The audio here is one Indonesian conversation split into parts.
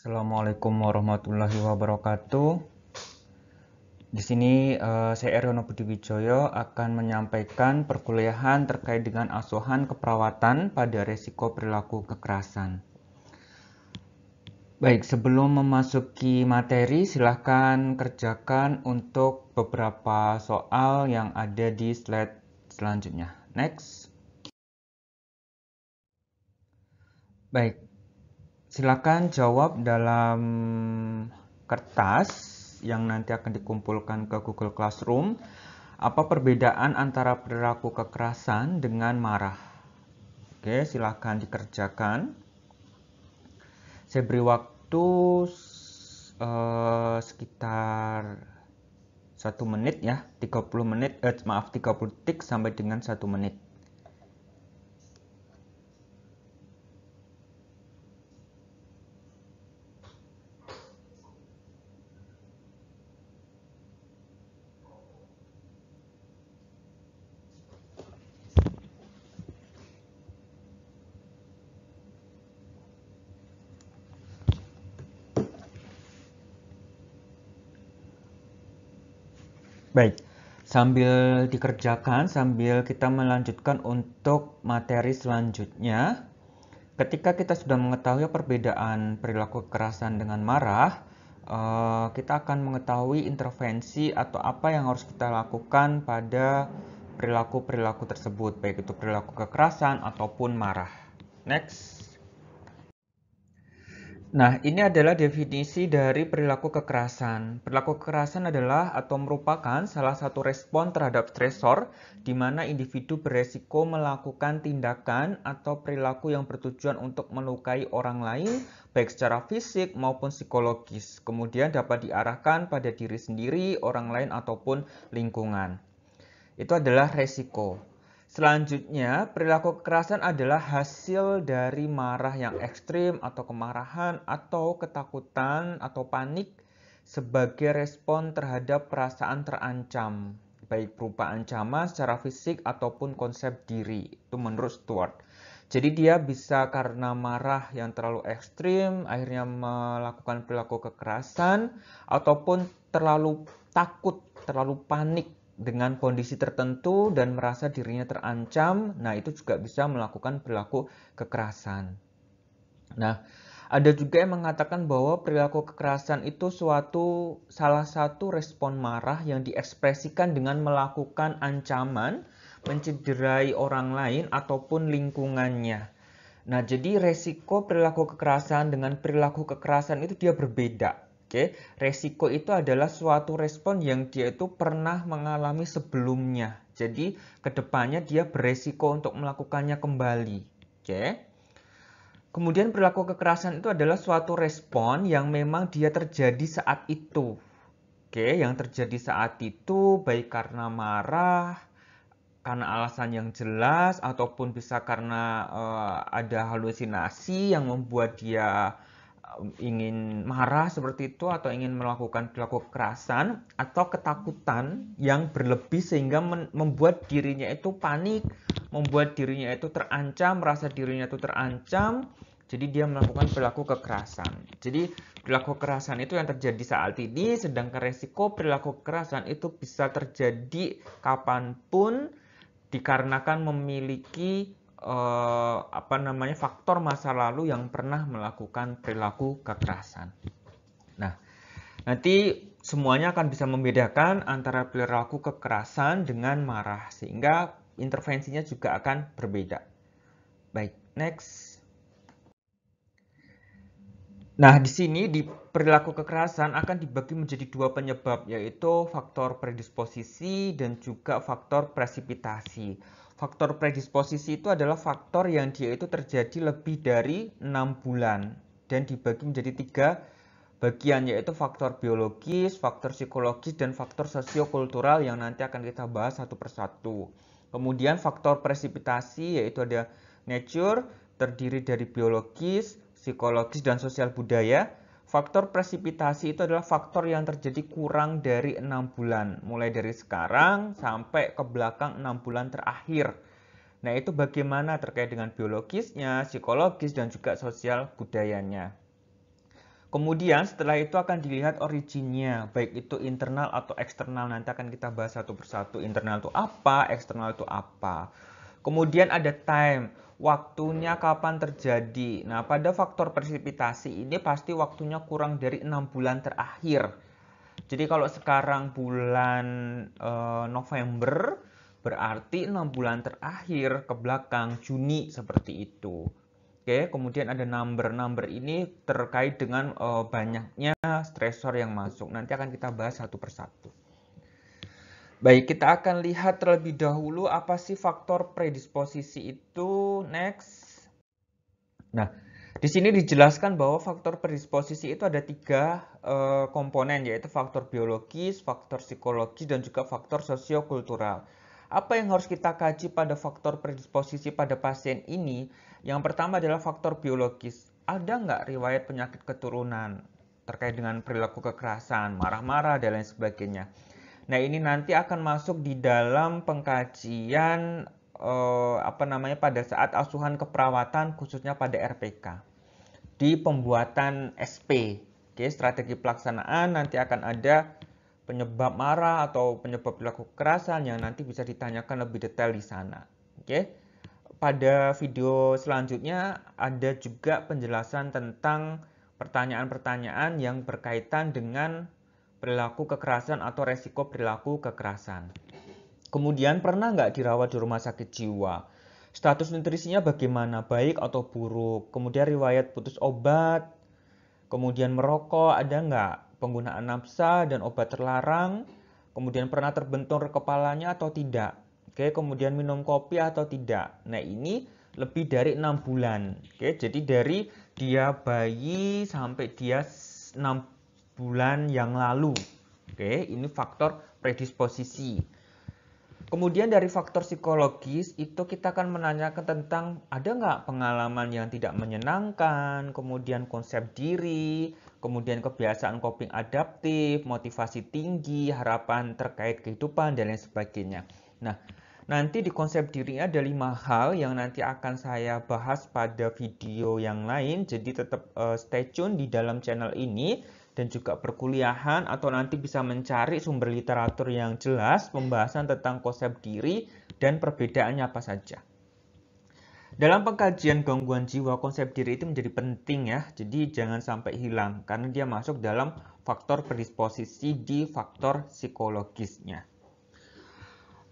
Assalamualaikum warahmatullahi wabarakatuh. Di sini saya Eryono Budi Wijoyo akan menyampaikan perkuliahan terkait dengan asuhan keperawatan pada resiko perilaku kekerasan. Baik, sebelum memasuki materi, silahkan kerjakan untuk beberapa soal yang ada di slide selanjutnya. Next. Baik, silakan jawab dalam kertas yang nanti akan dikumpulkan ke Google Classroom. Apa perbedaan antara perilaku kekerasan dengan marah? Oke, silakan dikerjakan. Saya beri waktu sekitar 1 menit ya, 30 menit, 30 detik sampai dengan 1 menit. Baik, sambil dikerjakan, sambil kita melanjutkan untuk materi selanjutnya. Ketika kita sudah mengetahui perbedaan perilaku kekerasan dengan marah, kita akan mengetahui intervensi atau apa yang harus kita lakukan pada perilaku-perilaku tersebut, baik itu perilaku kekerasan ataupun marah. Next. Nah, ini adalah definisi dari perilaku kekerasan. Perilaku kekerasan adalah atau merupakan salah satu respon terhadap stresor di mana individu beresiko melakukan tindakan atau perilaku yang bertujuan untuk melukai orang lain, baik secara fisik maupun psikologis. Kemudian dapat diarahkan pada diri sendiri, orang lain, ataupun lingkungan. Itu adalah resiko. Selanjutnya, perilaku kekerasan adalah hasil dari marah yang ekstrim atau kemarahan atau ketakutan atau panik sebagai respon terhadap perasaan terancam, baik berupa ancaman secara fisik ataupun konsep diri. Itu menurut Stewart. Jadi dia bisa karena marah yang terlalu ekstrim, akhirnya melakukan perilaku kekerasan, ataupun terlalu takut, terlalu panik dengan kondisi tertentu dan merasa dirinya terancam, nah itu juga bisa melakukan perilaku kekerasan. Nah, ada juga yang mengatakan bahwa perilaku kekerasan itu salah satu respon marah yang diekspresikan dengan melakukan ancaman, mencederai orang lain ataupun lingkungannya. Nah, jadi resiko perilaku kekerasan dengan perilaku kekerasan itu dia berbeda. Oke, resiko itu adalah suatu respon yang dia itu pernah mengalami sebelumnya. Jadi, kedepannya dia beresiko untuk melakukannya kembali. Oke. Kemudian perilaku kekerasan itu adalah suatu respon yang memang dia terjadi saat itu. Oke, yang terjadi saat itu baik karena marah, karena alasan yang jelas, ataupun bisa karena ada halusinasi yang membuat dia ingin marah seperti itu atau ingin melakukan perilaku kekerasan, atau ketakutan yang berlebih sehingga membuat dirinya itu panik, membuat dirinya itu terancam, merasa dirinya itu terancam, jadi dia melakukan perilaku kekerasan. Jadi perilaku kekerasan itu yang terjadi saat ini, sedangkan resiko perilaku kekerasan itu bisa terjadi kapanpun dikarenakan memiliki faktor masa lalu yang pernah melakukan perilaku kekerasan. Nah, nanti semuanya akan bisa membedakan antara perilaku kekerasan dengan marah, sehingga intervensinya juga akan berbeda. Baik, next. Nah, di sini di perilaku kekerasan akan dibagi menjadi dua penyebab, yaitu faktor predisposisi dan juga faktor presipitasi. Faktor predisposisi itu adalah faktor yang dia itu terjadi lebih dari 6 bulan dan dibagi menjadi 3 bagian, yaitu faktor biologis, faktor psikologis, dan faktor sosiokultural yang nanti akan kita bahas satu persatu. Kemudian faktor presipitasi yaitu ada nature, terdiri dari biologis, psikologis, dan sosial budaya. Faktor presipitasi itu adalah faktor yang terjadi kurang dari 6 bulan, mulai dari sekarang sampai ke belakang 6 bulan terakhir. Nah, itu bagaimana terkait dengan biologisnya, psikologis, dan juga sosial budayanya. Kemudian setelah itu akan dilihat originnya, baik itu internal atau eksternal. Nanti akan kita bahas satu persatu, internal itu apa, eksternal itu apa. Kemudian ada time, waktunya kapan terjadi. Nah, pada faktor presipitasi ini pasti waktunya kurang dari 6 bulan terakhir. Jadi kalau sekarang bulan November, berarti 6 bulan terakhir ke belakang, Juni seperti itu. Oke, kemudian ada number. Number ini terkait dengan banyaknya stresor yang masuk. Nanti akan kita bahas satu persatu. Baik, kita akan lihat terlebih dahulu apa sih faktor predisposisi itu. Next. Nah, di sini dijelaskan bahwa faktor predisposisi itu ada 3 komponen, yaitu faktor biologis, faktor psikologis, dan juga faktor sosiokultural. Apa yang harus kita kaji pada faktor predisposisi pada pasien ini? Yang pertama adalah faktor biologis. Ada nggak riwayat penyakit keturunan terkait dengan perilaku kekerasan, marah-marah, dan lain sebagainya. Nah, ini nanti akan masuk di dalam pengkajian pada saat asuhan keperawatan, khususnya pada RPK. Di pembuatan SP, oke, strategi pelaksanaan nanti akan ada penyebab marah atau penyebab perilaku kekerasan yang nanti bisa ditanyakan lebih detail di sana. Oke. Pada video selanjutnya ada juga penjelasan tentang pertanyaan-pertanyaan yang berkaitan dengan perilaku kekerasan atau resiko perilaku kekerasan. Kemudian pernah nggak dirawat di rumah sakit jiwa? Status nutrisinya bagaimana, baik atau buruk? Kemudian riwayat putus obat, kemudian merokok, ada nggak penggunaan nafsa dan obat terlarang? Kemudian pernah terbentur kepalanya atau tidak? Oke, kemudian minum kopi atau tidak? Nah, ini lebih dari 6 bulan. Oke, jadi dari dia bayi sampai dia 6 bulan yang lalu. Oke, ini faktor predisposisi. Kemudian dari faktor psikologis itu kita akan menanyakan tentang ada nggak pengalaman yang tidak menyenangkan, kemudian konsep diri, kemudian kebiasaan coping adaptif, motivasi tinggi, harapan terkait kehidupan, dan lain sebagainya. Nah, nanti di konsep diri ada 5 hal yang nanti akan saya bahas pada video yang lain, jadi tetap stay tune di dalam channel ini. Dan juga perkuliahan atau nanti bisa mencari sumber literatur yang jelas pembahasan tentang konsep diri dan perbedaannya apa saja. Dalam pengkajian gangguan jiwa, konsep diri itu menjadi penting ya, jadi jangan sampai hilang karena dia masuk dalam faktor predisposisi di faktor psikologisnya.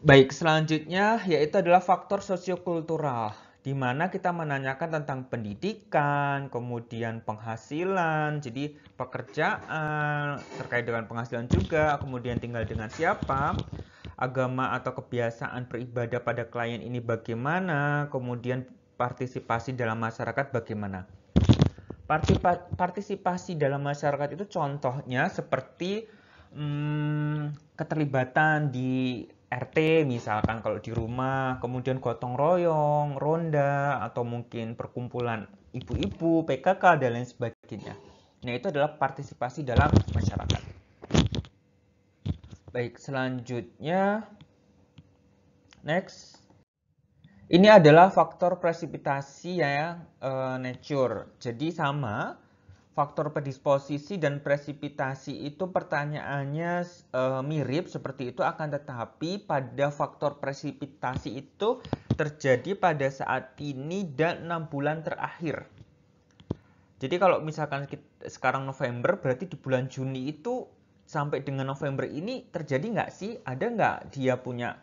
Baik, selanjutnya yaitu adalah faktor sosiokultural, di mana kita menanyakan tentang pendidikan, kemudian penghasilan, jadi pekerjaan, terkait dengan penghasilan juga, kemudian tinggal dengan siapa, agama atau kebiasaan beribadah pada klien ini bagaimana, kemudian partisipasi dalam masyarakat bagaimana. Partisipasi dalam masyarakat itu contohnya seperti keterlibatan di RT misalkan kalau di rumah, kemudian gotong royong, ronda, atau mungkin perkumpulan ibu-ibu, PKK, dan lain sebagainya. Nah, itu adalah partisipasi dalam masyarakat. Baik, selanjutnya, next. Ini adalah faktor presipitasi ya, nature. Jadi sama, faktor predisposisi dan presipitasi itu pertanyaannya mirip seperti itu, akan tetapi pada faktor presipitasi itu terjadi pada saat ini dan 6 bulan terakhir. Jadi kalau misalkan sekarang November, berarti di bulan Juni itu sampai dengan November ini terjadi nggak sih? Ada nggak dia punya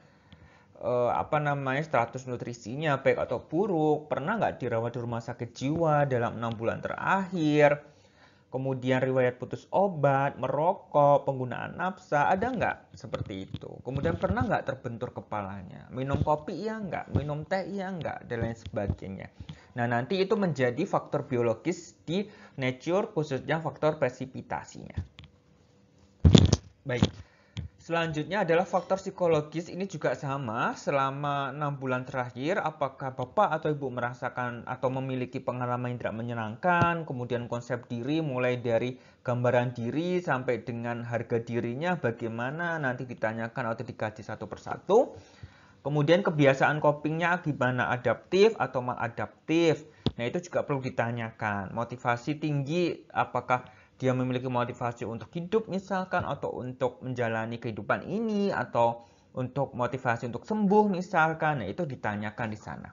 status nutrisinya baik atau buruk? Pernah nggak dirawat di rumah sakit jiwa dalam 6 bulan terakhir? Kemudian riwayat putus obat, merokok, penggunaan nafsa, ada nggak seperti itu? Kemudian pernah nggak terbentur kepalanya? Minum kopi iya nggak? Minum teh iya nggak? Dan lain sebagainya. Nah, nanti itu menjadi faktor biologis di nature, khususnya faktor presipitasinya. Baik. Selanjutnya adalah faktor psikologis, ini juga sama, selama 6 bulan terakhir, apakah Bapak atau Ibu merasakan atau memiliki pengalaman yang tidak menyenangkan, kemudian konsep diri mulai dari gambaran diri sampai dengan harga dirinya bagaimana, nanti ditanyakan atau dikaji satu persatu. Kemudian kebiasaan copingnya gimana, adaptif atau maladaptif, nah itu juga perlu ditanyakan. Motivasi tinggi, apakah dia memiliki motivasi untuk hidup misalkan, atau untuk menjalani kehidupan ini, atau untuk motivasi untuk sembuh misalkan. Nah, itu ditanyakan di sana.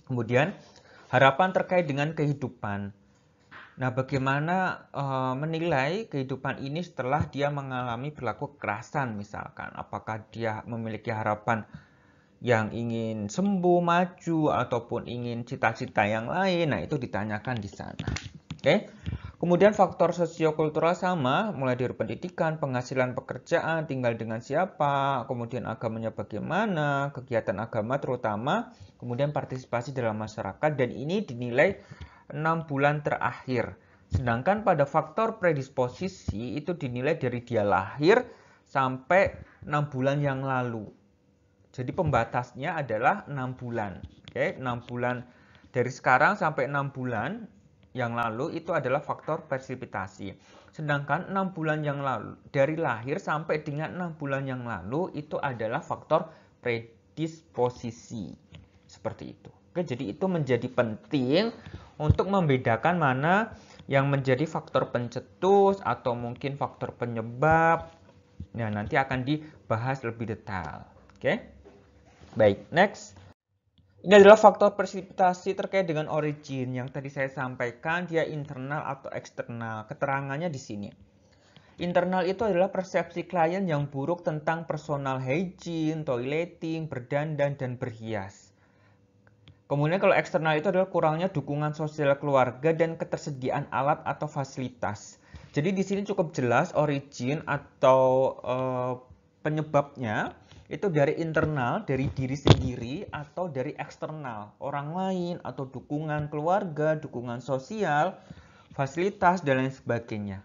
Kemudian harapan terkait dengan kehidupan. Nah, bagaimana menilai kehidupan ini setelah dia mengalami perilaku kekerasan misalkan? Apakah dia memiliki harapan yang ingin sembuh, maju, ataupun ingin cita-cita yang lain? Nah, itu ditanyakan di sana. Oke. Kemudian faktor sosiokultural sama, mulai dari pendidikan, penghasilan pekerjaan, tinggal dengan siapa, kemudian agamanya bagaimana, kegiatan agama terutama, kemudian partisipasi dalam masyarakat, dan ini dinilai 6 bulan terakhir. Sedangkan pada faktor predisposisi itu dinilai dari dia lahir sampai 6 bulan yang lalu. Jadi pembatasnya adalah 6 bulan. Oke, 6 bulan dari sekarang sampai 6 bulan yang lalu itu adalah faktor presipitasi. Sedangkan 6 bulan yang lalu, dari lahir sampai dengan 6 bulan yang lalu itu adalah faktor predisposisi. Seperti itu. Oke, jadi itu menjadi penting untuk membedakan mana yang menjadi faktor pencetus atau mungkin faktor penyebab. Nah, nanti akan dibahas lebih detail. Oke. Baik, next. Ini adalah faktor presipitasi terkait dengan origin yang tadi saya sampaikan, dia internal atau eksternal. Keterangannya di sini. Internal itu adalah persepsi klien yang buruk tentang personal hygiene, toileting, berdandan, dan berhias. Kemudian kalau eksternal itu adalah kurangnya dukungan sosial keluarga dan ketersediaan alat atau fasilitas. Jadi di sini cukup jelas origin atau penyebabnya itu dari internal, dari diri sendiri, atau dari eksternal, orang lain, atau dukungan keluarga, dukungan sosial, fasilitas, dan lain sebagainya.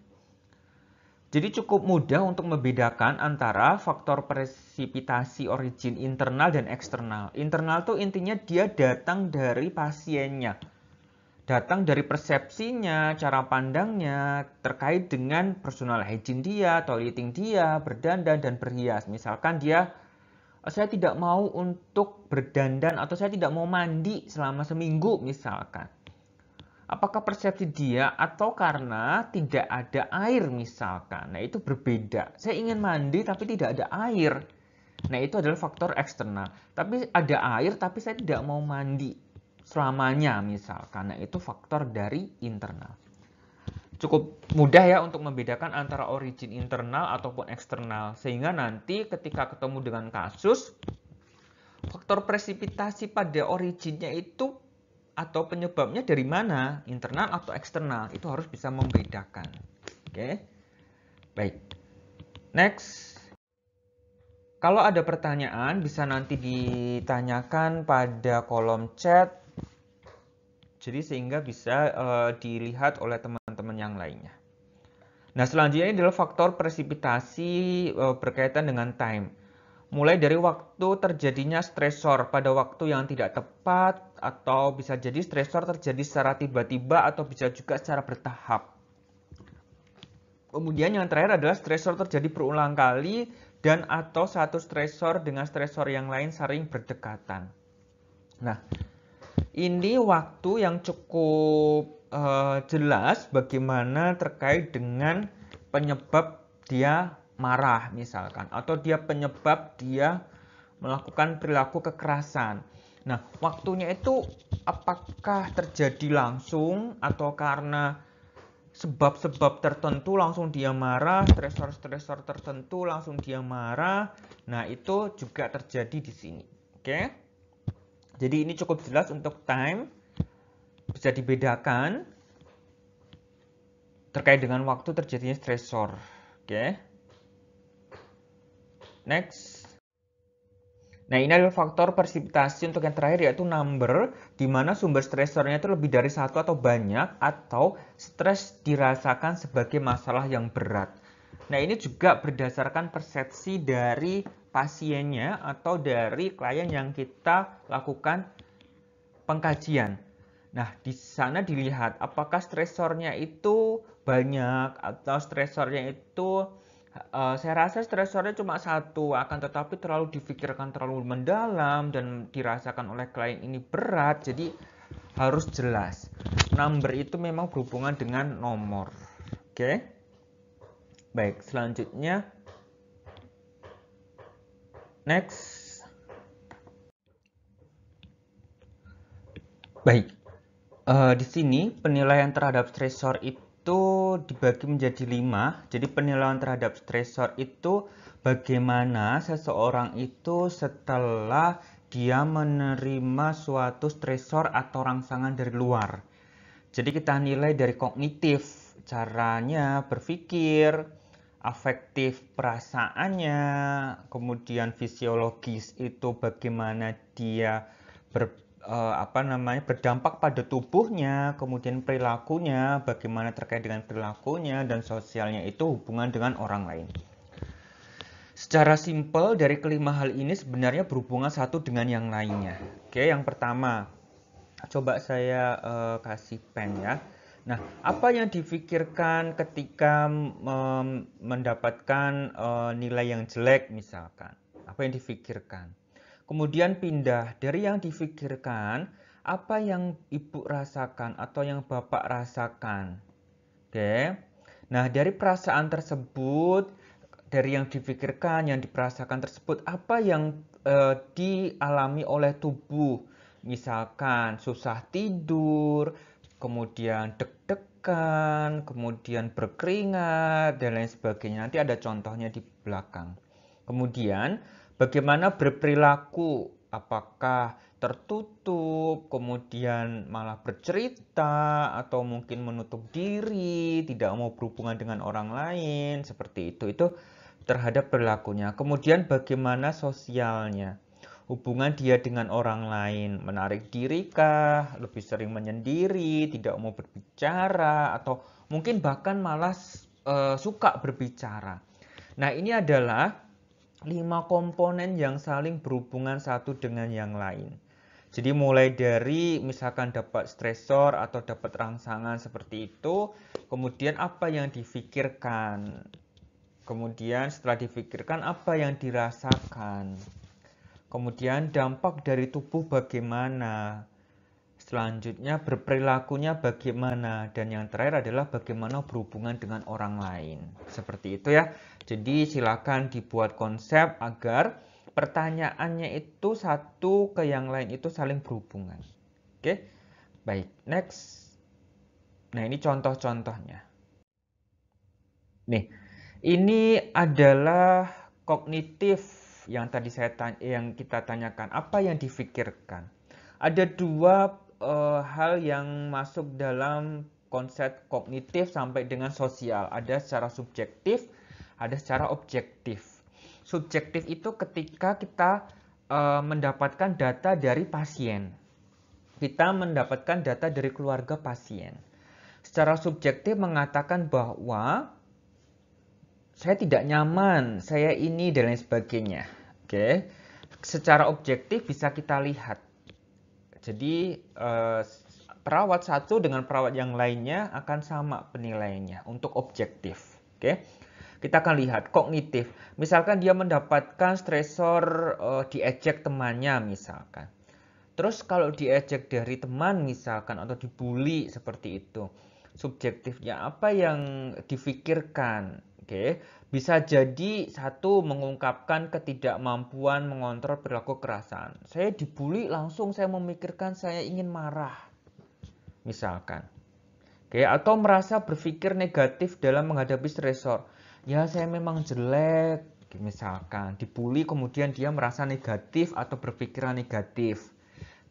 Jadi cukup mudah untuk membedakan antara faktor presipitasi origin internal dan eksternal. Internal tuh intinya dia datang dari pasiennya. Datang dari persepsinya, cara pandangnya, terkait dengan personal hygiene dia, toileting dia, berdandan, dan berhias. Misalkan dia, saya tidak mau untuk berdandan atau saya tidak mau mandi selama seminggu misalkan. Apakah persepsi dia atau karena tidak ada air misalkan. Nah, itu berbeda. Saya ingin mandi tapi tidak ada air. Nah, itu adalah faktor eksternal. Tapi ada air tapi saya tidak mau mandi selamanya misalkan. Nah, itu faktor dari internal. Cukup mudah ya untuk membedakan antara origin internal ataupun eksternal. Sehingga nanti ketika ketemu dengan kasus, faktor presipitasi pada originnya itu atau penyebabnya dari mana, internal atau eksternal, itu harus bisa membedakan. Oke, baik. Next. Kalau ada pertanyaan bisa nanti ditanyakan pada kolom chat. Jadi sehingga bisa dilihat oleh teman-teman yang lainnya. Nah, selanjutnya ini adalah faktor presipitasi berkaitan dengan time. Mulai dari waktu terjadinya stresor pada waktu yang tidak tepat, atau bisa jadi stresor terjadi secara tiba-tiba atau bisa juga secara bertahap. Kemudian yang terakhir adalah stresor terjadi berulang kali dan atau satu stresor dengan stresor yang lain sering berdekatan. Nah, ini waktu yang cukup jelas bagaimana terkait dengan penyebab dia marah misalkan, atau dia penyebab dia melakukan perilaku kekerasan. Nah, waktunya itu apakah terjadi langsung atau karena sebab-sebab tertentu langsung dia marah, stresor-stresor tertentu langsung dia marah. Nah, itu juga terjadi di sini. Oke. Jadi ini cukup jelas untuk time, bisa dibedakan terkait dengan waktu terjadinya stresor. Oke. Next. Nah, ini adalah faktor presipitasi untuk yang terakhir, yaitu number, di mana sumber stresornya itu lebih dari satu atau banyak, atau stres dirasakan sebagai masalah yang berat. Nah, ini juga berdasarkan persepsi dari pasiennya atau dari klien yang kita lakukan pengkajian. Nah, di sana dilihat apakah stresornya itu banyak atau stresornya itu saya rasa stresornya cuma satu, akan tetapi terlalu difikirkan terlalu mendalam dan dirasakan oleh klien ini berat. Jadi harus jelas. Number itu memang berhubungan dengan nomor. Oke. Baik, selanjutnya next. Baik. Di sini penilaian terhadap stresor itu dibagi menjadi 5. Jadi penilaian terhadap stresor itu bagaimana seseorang itu setelah dia menerima suatu stresor atau rangsangan dari luar. Jadi kita nilai dari kognitif, caranya berpikir, afektif perasaannya, kemudian fisiologis itu bagaimana dia berdampak pada tubuhnya, kemudian perilakunya, bagaimana terkait dengan perilakunya, dan sosialnya itu hubungan dengan orang lain. Secara simpel dari kelima hal ini sebenarnya berhubungan satu dengan yang lainnya. Oke, yang pertama, coba saya kasih pen ya. Nah, apa yang difikirkan ketika mendapatkan nilai yang jelek misalkan? Apa yang difikirkan? Kemudian pindah dari yang difikirkan, apa yang ibu rasakan atau yang bapak rasakan. Oke. Nah, dari perasaan tersebut, dari yang difikirkan, yang diperasakan tersebut, apa yang dialami oleh tubuh? Misalkan susah tidur, kemudian deg-degan, kemudian berkeringat, dan lain sebagainya. Nanti ada contohnya di belakang. Kemudian, bagaimana berperilaku? Apakah tertutup, kemudian malah bercerita, atau mungkin menutup diri, tidak mau berhubungan dengan orang lain, seperti itu. Itu terhadap perilakunya. Kemudian bagaimana sosialnya? Hubungan dia dengan orang lain, menarik diri kah, lebih sering menyendiri, tidak mau berbicara, atau mungkin bahkan malah suka berbicara. Nah, ini adalah 5 komponen yang saling berhubungan satu dengan yang lain. Jadi mulai dari misalkan dapat stresor atau dapat rangsangan seperti itu, kemudian apa yang difikirkan. Kemudian setelah difikirkan apa yang dirasakan. Kemudian dampak dari tubuh bagaimana. Selanjutnya berperilakunya bagaimana. Dan yang terakhir adalah bagaimana berhubungan dengan orang lain. Seperti itu ya. Jadi silakan dibuat konsep agar pertanyaannya itu satu ke yang lain itu saling berhubungan. Oke. Baik, next. Nah, ini contoh-contohnya. Nih, ini adalah kognitif yang tadi yang kita tanyakan, apa yang difikirkan. Ada dua hal yang masuk dalam konsep kognitif sampai dengan sosial. Ada secara subjektif, ada secara objektif. Subjektif itu ketika kita mendapatkan data dari pasien. Kita mendapatkan data dari keluarga pasien. Secara subjektif mengatakan bahwa saya tidak nyaman, saya ini, dan lain sebagainya. Oke. Secara objektif bisa kita lihat. Jadi perawat satu dengan perawat yang lainnya akan sama penilaiannya untuk objektif. Oke. Kita akan lihat kognitif. Misalkan dia mendapatkan stresor diejek temannya misalkan. Terus kalau diejek dari teman misalkan atau dibully seperti itu. Subjektifnya apa yang difikirkan? Oke, bisa jadi satu mengungkapkan ketidakmampuan mengontrol perilaku kekerasan. Saya dibully langsung saya memikirkan saya ingin marah. Misalkan. Oke, atau merasa berpikir negatif dalam menghadapi stresor. Ya, saya memang jelek. Misalkan dibully kemudian dia merasa negatif atau berpikiran negatif.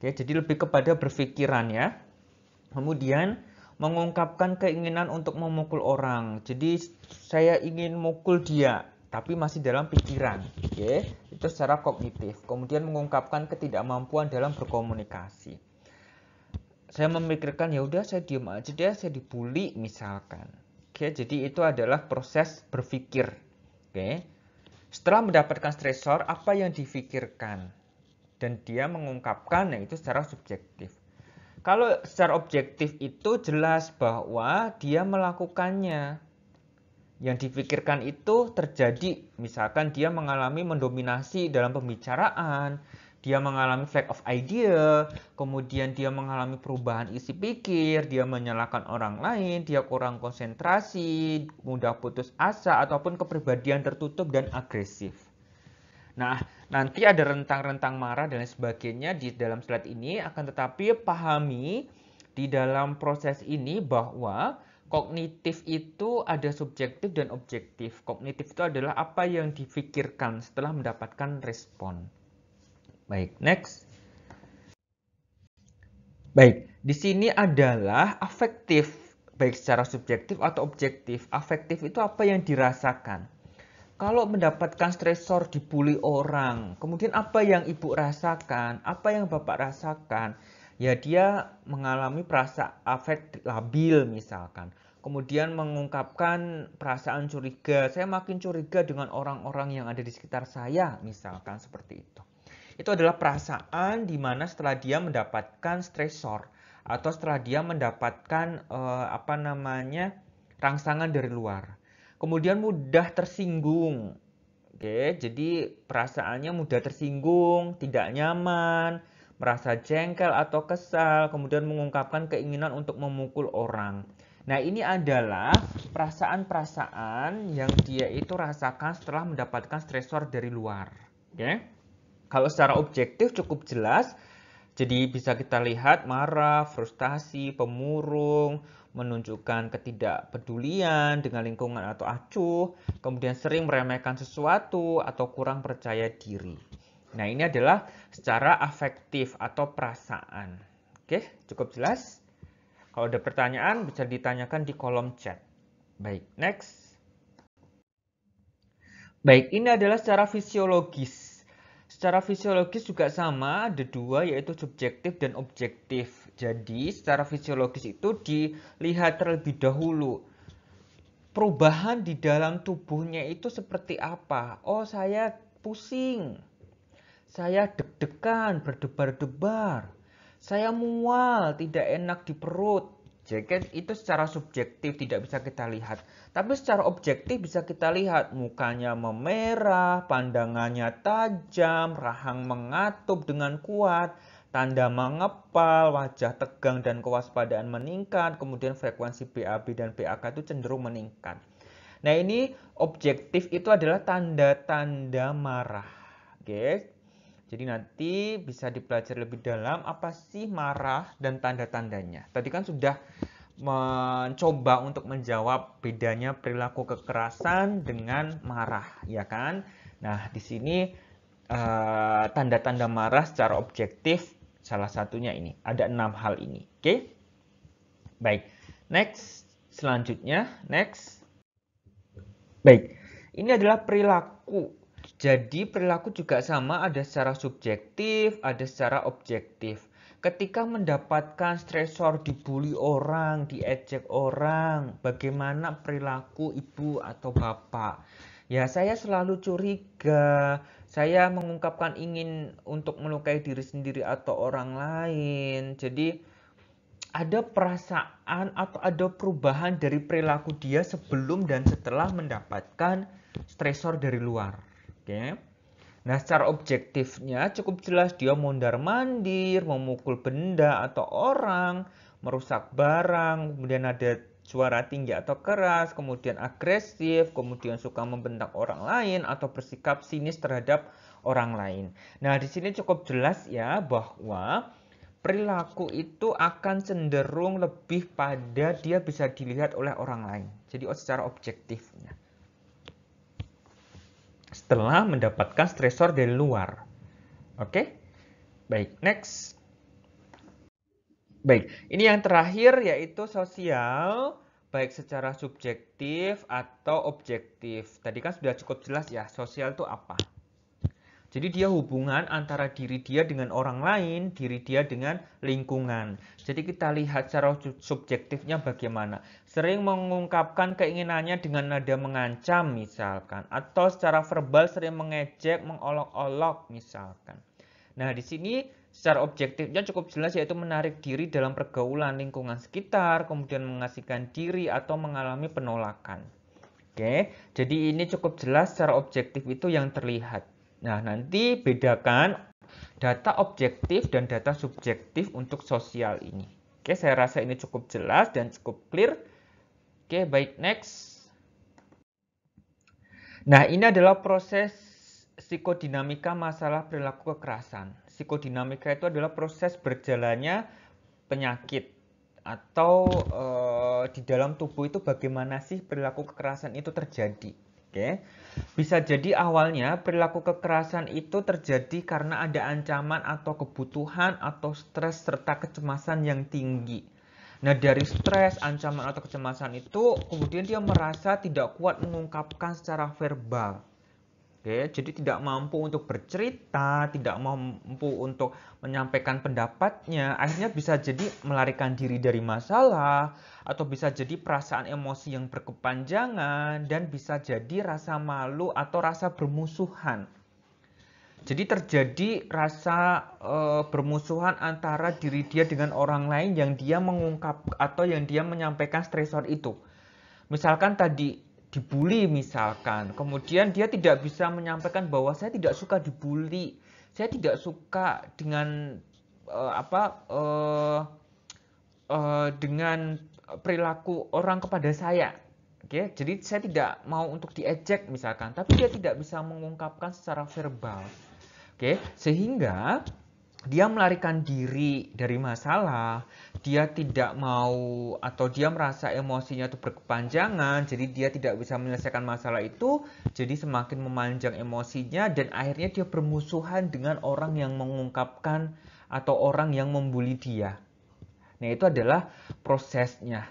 Oke, jadi lebih kepada berpikiran ya. Kemudian mengungkapkan keinginan untuk memukul orang. Jadi saya ingin mukul dia, tapi masih dalam pikiran. Oke, itu secara kognitif. Kemudian mengungkapkan ketidakmampuan dalam berkomunikasi. Saya memikirkan ya udah saya diam aja deh, saya dibully misalkan. Oke, jadi itu adalah proses berpikir. Oke. Setelah mendapatkan stresor, apa yang difikirkan? Dan dia mengungkapkan, nah itu secara subjektif. Kalau secara objektif itu jelas bahwa dia melakukannya. Yang difikirkan itu terjadi, misalkan dia mengalami mendominasi dalam pembicaraan, dia mengalami flash of idea, kemudian dia mengalami perubahan isi pikir, dia menyalahkan orang lain, dia kurang konsentrasi, mudah putus asa, ataupun kepribadian tertutup dan agresif. Nah, nanti ada rentang-rentang marah dan lain sebagainya di dalam slide ini, akan tetapi pahami di dalam proses ini bahwa kognitif itu ada subjektif dan objektif. Kognitif itu adalah apa yang difikirkan setelah mendapatkan respon. Baik, next. Baik, di sini adalah afektif, baik secara subjektif atau objektif. Afektif itu apa yang dirasakan. Kalau mendapatkan stresor dibully orang, kemudian apa yang ibu rasakan, apa yang bapak rasakan? Ya dia mengalami perasaan afek labil misalkan. Kemudian mengungkapkan perasaan curiga, saya makin curiga dengan orang-orang yang ada di sekitar saya, misalkan seperti itu. Itu adalah perasaan di mana setelah dia mendapatkan stresor atau setelah dia mendapatkan rangsangan dari luar. Kemudian mudah tersinggung. Oke, jadi perasaannya mudah tersinggung, tidak nyaman, merasa jengkel atau kesal, kemudian mengungkapkan keinginan untuk memukul orang. Nah, ini adalah perasaan-perasaan yang dia itu rasakan setelah mendapatkan stresor dari luar. Oke. Kalau secara objektif cukup jelas, jadi bisa kita lihat marah, frustasi, pemurung, menunjukkan ketidakpedulian dengan lingkungan atau acuh, kemudian sering meremehkan sesuatu atau kurang percaya diri. Nah, ini adalah secara afektif atau perasaan. Oke, cukup jelas? Kalau ada pertanyaan bisa ditanyakan di kolom chat. Baik, next. Baik, ini adalah secara fisiologis. Secara fisiologis juga sama, ada dua, yaitu subjektif dan objektif. Jadi, secara fisiologis itu dilihat terlebih dahulu. Perubahan di dalam tubuhnya itu seperti apa? Oh, saya pusing. Saya deg-degan, berdebar-debar. Saya mual, tidak enak di perut. Jadi itu secara subjektif tidak bisa kita lihat. Tapi secara objektif bisa kita lihat mukanya memerah, pandangannya tajam, rahang mengatup dengan kuat, tanda mengepal, wajah tegang dan kewaspadaan meningkat, kemudian frekuensi BAB dan BAK itu cenderung meningkat. Nah, ini objektif itu adalah tanda-tanda marah. Oke. Jadi nanti bisa dipelajari lebih dalam apa sih marah dan tanda-tandanya. Tadi kan sudah mencoba untuk menjawab bedanya perilaku kekerasan dengan marah, ya kan? Nah, di sini tanda-tanda marah secara objektif salah satunya ini. Ada 6 hal ini. Oke? Baik. Next. Selanjutnya, next. Baik. Ini adalah perilaku. Jadi perilaku juga sama, ada secara subjektif, ada secara objektif. Ketika mendapatkan stresor, dibully orang, diejek orang, bagaimana perilaku ibu atau bapak? Ya, saya selalu curiga, saya mengungkapkan ingin untuk melukai diri sendiri atau orang lain. Jadi ada perasaan atau ada perubahan dari perilaku dia sebelum dan setelah mendapatkan stresor dari luar. Oke. Nah, secara objektifnya cukup jelas dia mondar-mandir, memukul benda atau orang, merusak barang, kemudian ada suara tinggi atau keras, kemudian agresif, kemudian suka membentak orang lain atau bersikap sinis terhadap orang lain. Nah, di sini cukup jelas ya bahwa perilaku itu akan cenderung lebih pada dia bisa dilihat oleh orang lain. Jadi secara objektifnya. Setelah mendapatkan stresor dari luar. Oke? Baik, next. Baik, ini yang terakhir yaitu sosial, baik secara subjektif atau objektif. Tadi kan sudah cukup jelas ya, sosial itu apa? Jadi dia hubungan antara diri dia dengan orang lain, diri dia dengan lingkungan. Jadi kita lihat secara subjektifnya bagaimana. Sering mengungkapkan keinginannya dengan nada mengancam misalkan. Atau secara verbal sering mengejek, mengolok-olok misalkan. Nah, di sini secara objektifnya cukup jelas yaitu menarik diri dalam pergaulan lingkungan sekitar, kemudian mengasihkan diri atau mengalami penolakan. Oke, jadi ini cukup jelas secara objektif itu yang terlihat. Nah, nanti bedakan Data objektif dan data subjektif untuk sosial ini. Oke, saya rasa ini cukup jelas dan cukup clear. Oke, baik, next. Nah, ini adalah proses psikodinamika masalah perilaku kekerasan. Psikodinamika itu adalah proses berjalannya penyakit atau di dalam tubuh itu bagaimana sih perilaku kekerasan itu terjadi. Oke. Bisa jadi awalnya perilaku kekerasan itu terjadi karena ada ancaman atau kebutuhan atau stres serta kecemasan yang tinggi. Nah, dari stres, ancaman atau kecemasan itu kemudian dia merasa tidak kuat mengungkapkan secara verbal. Oke, jadi tidak mampu untuk bercerita, tidak mampu untuk menyampaikan pendapatnya. Akhirnya bisa jadi melarikan diri dari masalah, atau bisa jadi perasaan emosi yang berkepanjangan, dan bisa jadi rasa malu atau rasa bermusuhan. Jadi terjadi rasa bermusuhan antara diri dia dengan orang lain yang dia mengungkap atau yang dia menyampaikan stresor itu. Misalkan tadi dibully misalkan, kemudian dia tidak bisa menyampaikan bahwa saya tidak suka dibully, saya tidak suka dengan dengan perilaku orang kepada saya. Oke, jadi saya tidak mau untuk diejek misalkan, tapi dia tidak bisa mengungkapkan secara verbal. Oke, sehingga dia melarikan diri dari masalah, dia tidak mau atau dia merasa emosinya itu berkepanjangan, jadi dia tidak bisa menyelesaikan masalah itu, jadi semakin memanjang emosinya dan akhirnya dia bermusuhan dengan orang yang mengungkapkan atau orang yang membuli dia. Nah, itu adalah prosesnya.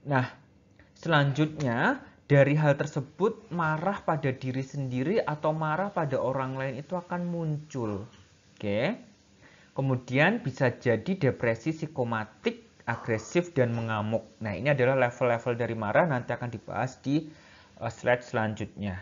Nah, selanjutnya dari hal tersebut marah pada diri sendiri atau marah pada orang lain itu akan muncul. Oke. Kemudian bisa jadi depresi psikomatik, agresif, dan mengamuk. Nah, ini adalah level-level dari marah, nanti akan dibahas di slide selanjutnya.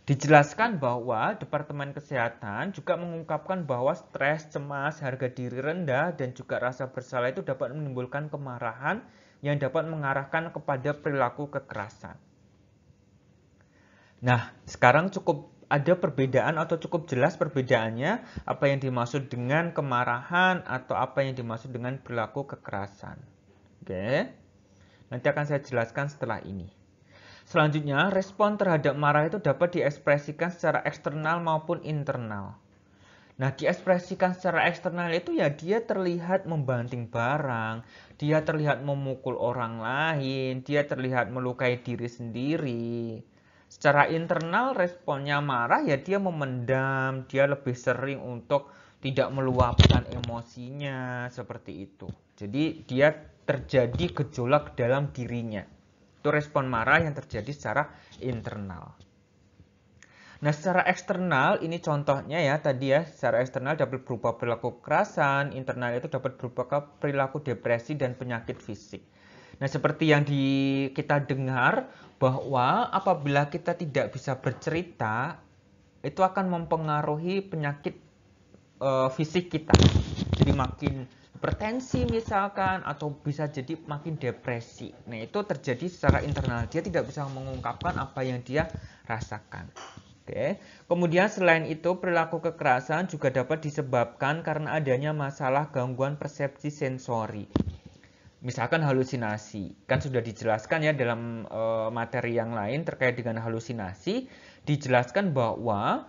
Dijelaskan bahwa Departemen Kesehatan juga mengungkapkan bahwa stres, cemas, harga diri rendah, dan juga rasa bersalah itu dapat menimbulkan kemarahan yang dapat mengarahkan kepada perilaku kekerasan. Nah, sekarang cukup ada perbedaan atau cukup jelas perbedaannya apa yang dimaksud dengan kemarahan atau apa yang dimaksud dengan perilaku kekerasan. Oke, nanti akan saya jelaskan setelah ini. Selanjutnya, respon terhadap marah itu dapat diekspresikan secara eksternal maupun internal. Nah, diekspresikan secara eksternal itu ya dia terlihat membanting barang, dia terlihat memukul orang lain, dia terlihat melukai diri sendiri. Secara internal responnya marah ya dia memendam, dia lebih sering untuk tidak meluapkan emosinya seperti itu. Jadi dia terjadi gejolak dalam dirinya. Itu respon marah yang terjadi secara internal. Nah, secara eksternal ini contohnya ya tadi ya, secara eksternal dapat berupa perilaku kekerasan, internal itu dapat berupa perilaku depresi dan penyakit fisik. Nah, seperti yang kita dengar bahwa apabila kita tidak bisa bercerita, itu akan mempengaruhi penyakit fisik kita. Jadi makin hipertensi misalkan atau bisa jadi makin depresi. Nah, itu terjadi secara internal. Dia tidak bisa mengungkapkan apa yang dia rasakan. Oke. Kemudian selain itu perilaku kekerasan juga dapat disebabkan karena adanya masalah gangguan persepsi sensori. Misalkan halusinasi. Kan sudah dijelaskan ya dalam materi yang lain terkait dengan halusinasi, dijelaskan bahwa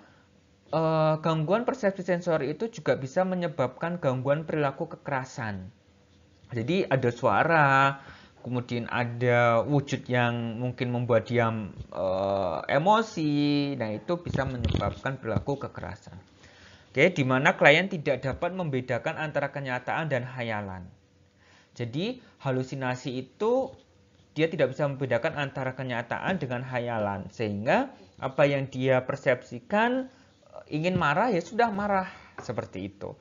gangguan persepsi sensori itu juga bisa menyebabkan gangguan perilaku kekerasan. Jadi ada suara, kemudian ada wujud yang mungkin membuat dia emosi. Nah, itu bisa menyebabkan perilaku kekerasan. Oke, di mana klien tidak dapat membedakan antara kenyataan dan khayalan. Jadi halusinasi itu dia tidak bisa membedakan antara kenyataan dengan khayalan. Sehingga apa yang dia persepsikan ingin marah ya sudah marah seperti itu.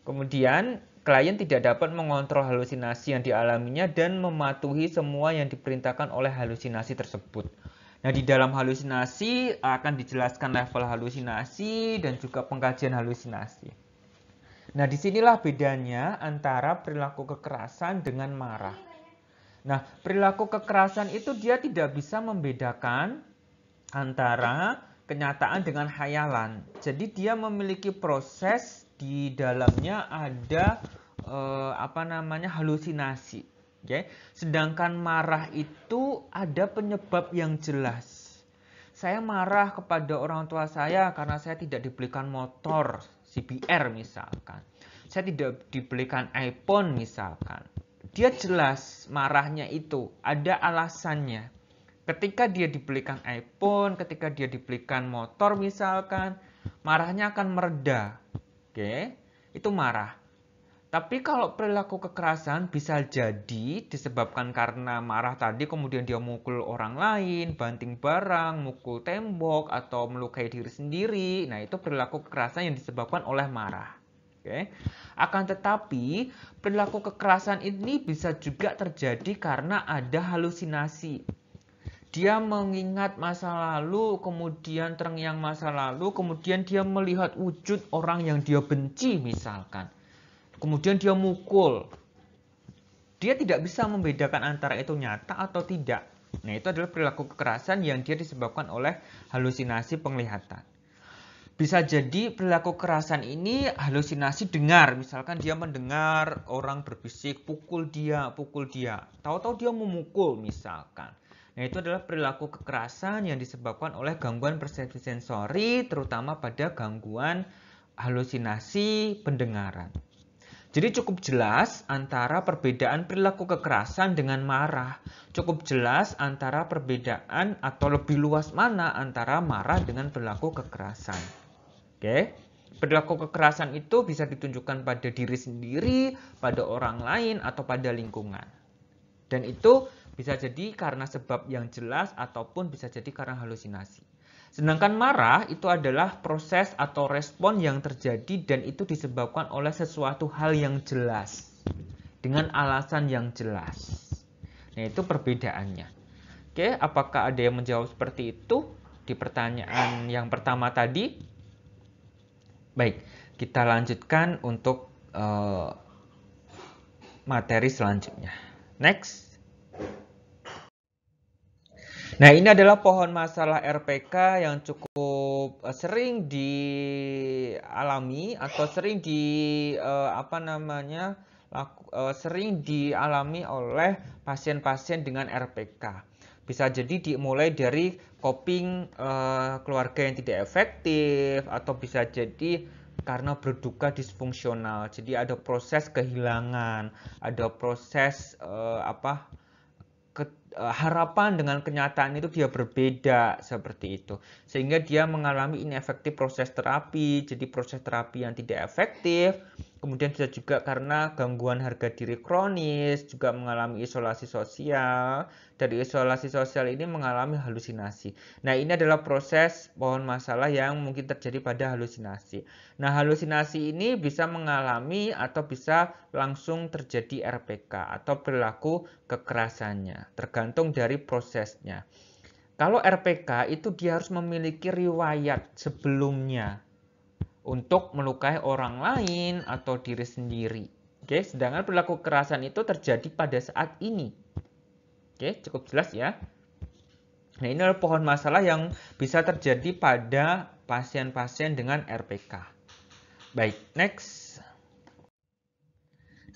Kemudian klien tidak dapat mengontrol halusinasi yang dialaminya dan mematuhi semua yang diperintahkan oleh halusinasi tersebut. Nah, di dalam halusinasi akan dijelaskan level halusinasi dan juga pengkajian halusinasi. Nah, disinilah bedanya antara perilaku kekerasan dengan marah. Nah, perilaku kekerasan itu dia tidak bisa membedakan antara kenyataan dengan khayalan. Jadi dia memiliki proses di dalamnya ada halusinasi. Okay? Sedangkan marah itu ada penyebab yang jelas. Saya marah kepada orang tua saya karena saya tidak dibelikan motor CBR misalkan. Saya tidak dibelikan iPhone misalkan. Dia jelas marahnya itu, ada alasannya. Ketika dia dibelikan iPhone, ketika dia dibelikan motor misalkan, marahnya akan mereda. Oke, itu marah. Tapi kalau perilaku kekerasan bisa jadi disebabkan karena marah tadi kemudian dia mukul orang lain, banting barang, mukul tembok, atau melukai diri sendiri. Nah, itu perilaku kekerasan yang disebabkan oleh marah. Oke. Akan tetapi, perilaku kekerasan ini bisa juga terjadi karena ada halusinasi. Dia mengingat masa lalu, kemudian terngiang masa lalu, kemudian dia melihat wujud orang yang dia benci misalkan. Kemudian dia mukul. Dia tidak bisa membedakan antara itu nyata atau tidak. Nah, itu adalah perilaku kekerasan yang dia disebabkan oleh halusinasi penglihatan. Bisa jadi perilaku kekerasan ini halusinasi dengar. Misalkan dia mendengar orang berbisik, pukul dia. Tahu-tahu dia memukul misalkan. Nah, itu adalah perilaku kekerasan yang disebabkan oleh gangguan persepsi sensori, terutama pada gangguan halusinasi pendengaran. Jadi cukup jelas antara perbedaan perilaku kekerasan dengan marah. Cukup jelas antara perbedaan atau lebih luas mana antara marah dengan perilaku kekerasan. Oke. Perilaku kekerasan itu bisa ditunjukkan pada diri sendiri, pada orang lain, atau pada lingkungan. Dan itu bisa jadi karena sebab yang jelas ataupun bisa jadi karena halusinasi. Sedangkan marah itu adalah proses atau respon yang terjadi dan itu disebabkan oleh sesuatu hal yang jelas. Dengan alasan yang jelas. Nah, itu perbedaannya. Oke, apakah ada yang menjawab seperti itu di pertanyaan yang pertama tadi? Baik, kita lanjutkan untuk materi selanjutnya. Next. Nah, ini adalah pohon masalah RPK yang cukup sering dialami atau sering dialami oleh pasien-pasien dengan RPK. Bisa jadi dimulai dari coping keluarga yang tidak efektif atau bisa jadi karena berduka disfungsional. Jadi ada proses kehilangan, ada proses harapan dengan kenyataan itu dia berbeda seperti itu. Sehingga dia mengalami inefektif proses terapi, jadi proses terapi yang tidak efektif. Kemudian bisa juga karena gangguan harga diri kronis, juga mengalami isolasi sosial. Dari isolasi sosial ini mengalami halusinasi. Nah, ini adalah proses pohon masalah yang mungkin terjadi pada halusinasi. Nah, halusinasi ini bisa mengalami atau bisa langsung terjadi RPK atau perilaku kekerasannya, tergantung dari prosesnya. Kalau RPK itu dia harus memiliki riwayat sebelumnya untuk melukai orang lain atau diri sendiri. Oke, sedangkan perilaku kekerasan itu terjadi pada saat ini. Oke, cukup jelas ya. Nah, ini adalah pohon masalah yang bisa terjadi pada pasien-pasien dengan RPK. Baik, next.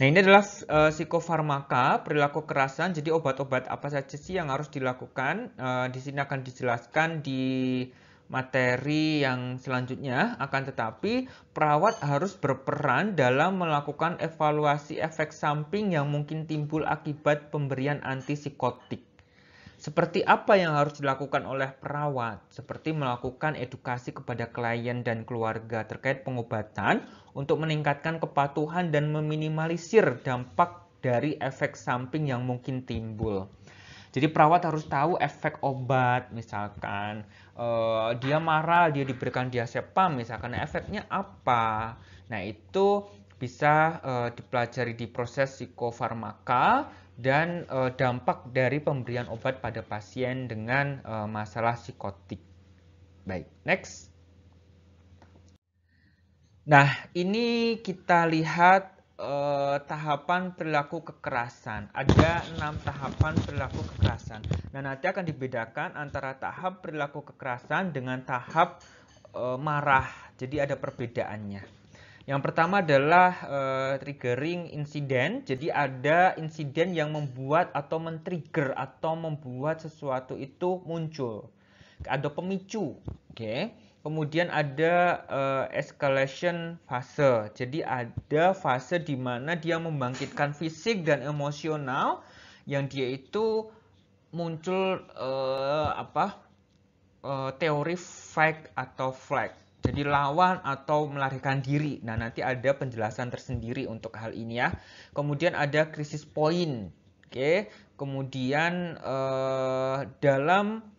Nah, ini adalah psikofarmaka, perilaku kekerasan. Jadi obat-obat apa saja sih yang harus dilakukan? Di sini akan dijelaskan di materi yang selanjutnya. Akan tetapi, perawat harus berperan dalam melakukan evaluasi efek samping yang mungkin timbul akibat pemberian antipsikotik. Seperti apa yang harus dilakukan oleh perawat? Seperti melakukan edukasi kepada klien dan keluarga terkait pengobatan untuk meningkatkan kepatuhan dan meminimalisir dampak dari efek samping yang mungkin timbul. Jadi perawat harus tahu efek obat, misalkan dia marah, dia diberikan diazepam, misalkan efeknya apa. Nah, itu bisa dipelajari di proses psikofarmaka dan dampak dari pemberian obat pada pasien dengan masalah psikotik. Baik, next. Nah, ini kita lihat tahapan perilaku kekerasan. Ada 6 tahapan perilaku kekerasan. Nah, nanti akan dibedakan antara tahap perilaku kekerasan dengan tahap marah. Jadi ada perbedaannya. Yang pertama adalah triggering insiden. Jadi ada insiden yang membuat atau men-trigger atau membuat sesuatu itu muncul. Ada pemicu. Oke. Kemudian ada escalation fase. Jadi ada fase di mana dia membangkitkan fisik dan emosional yang dia itu muncul teori fight atau flight. Jadi lawan atau melarikan diri. Nah, nanti ada penjelasan tersendiri untuk hal ini ya. Kemudian ada krisis point. Oke. Kemudian dalam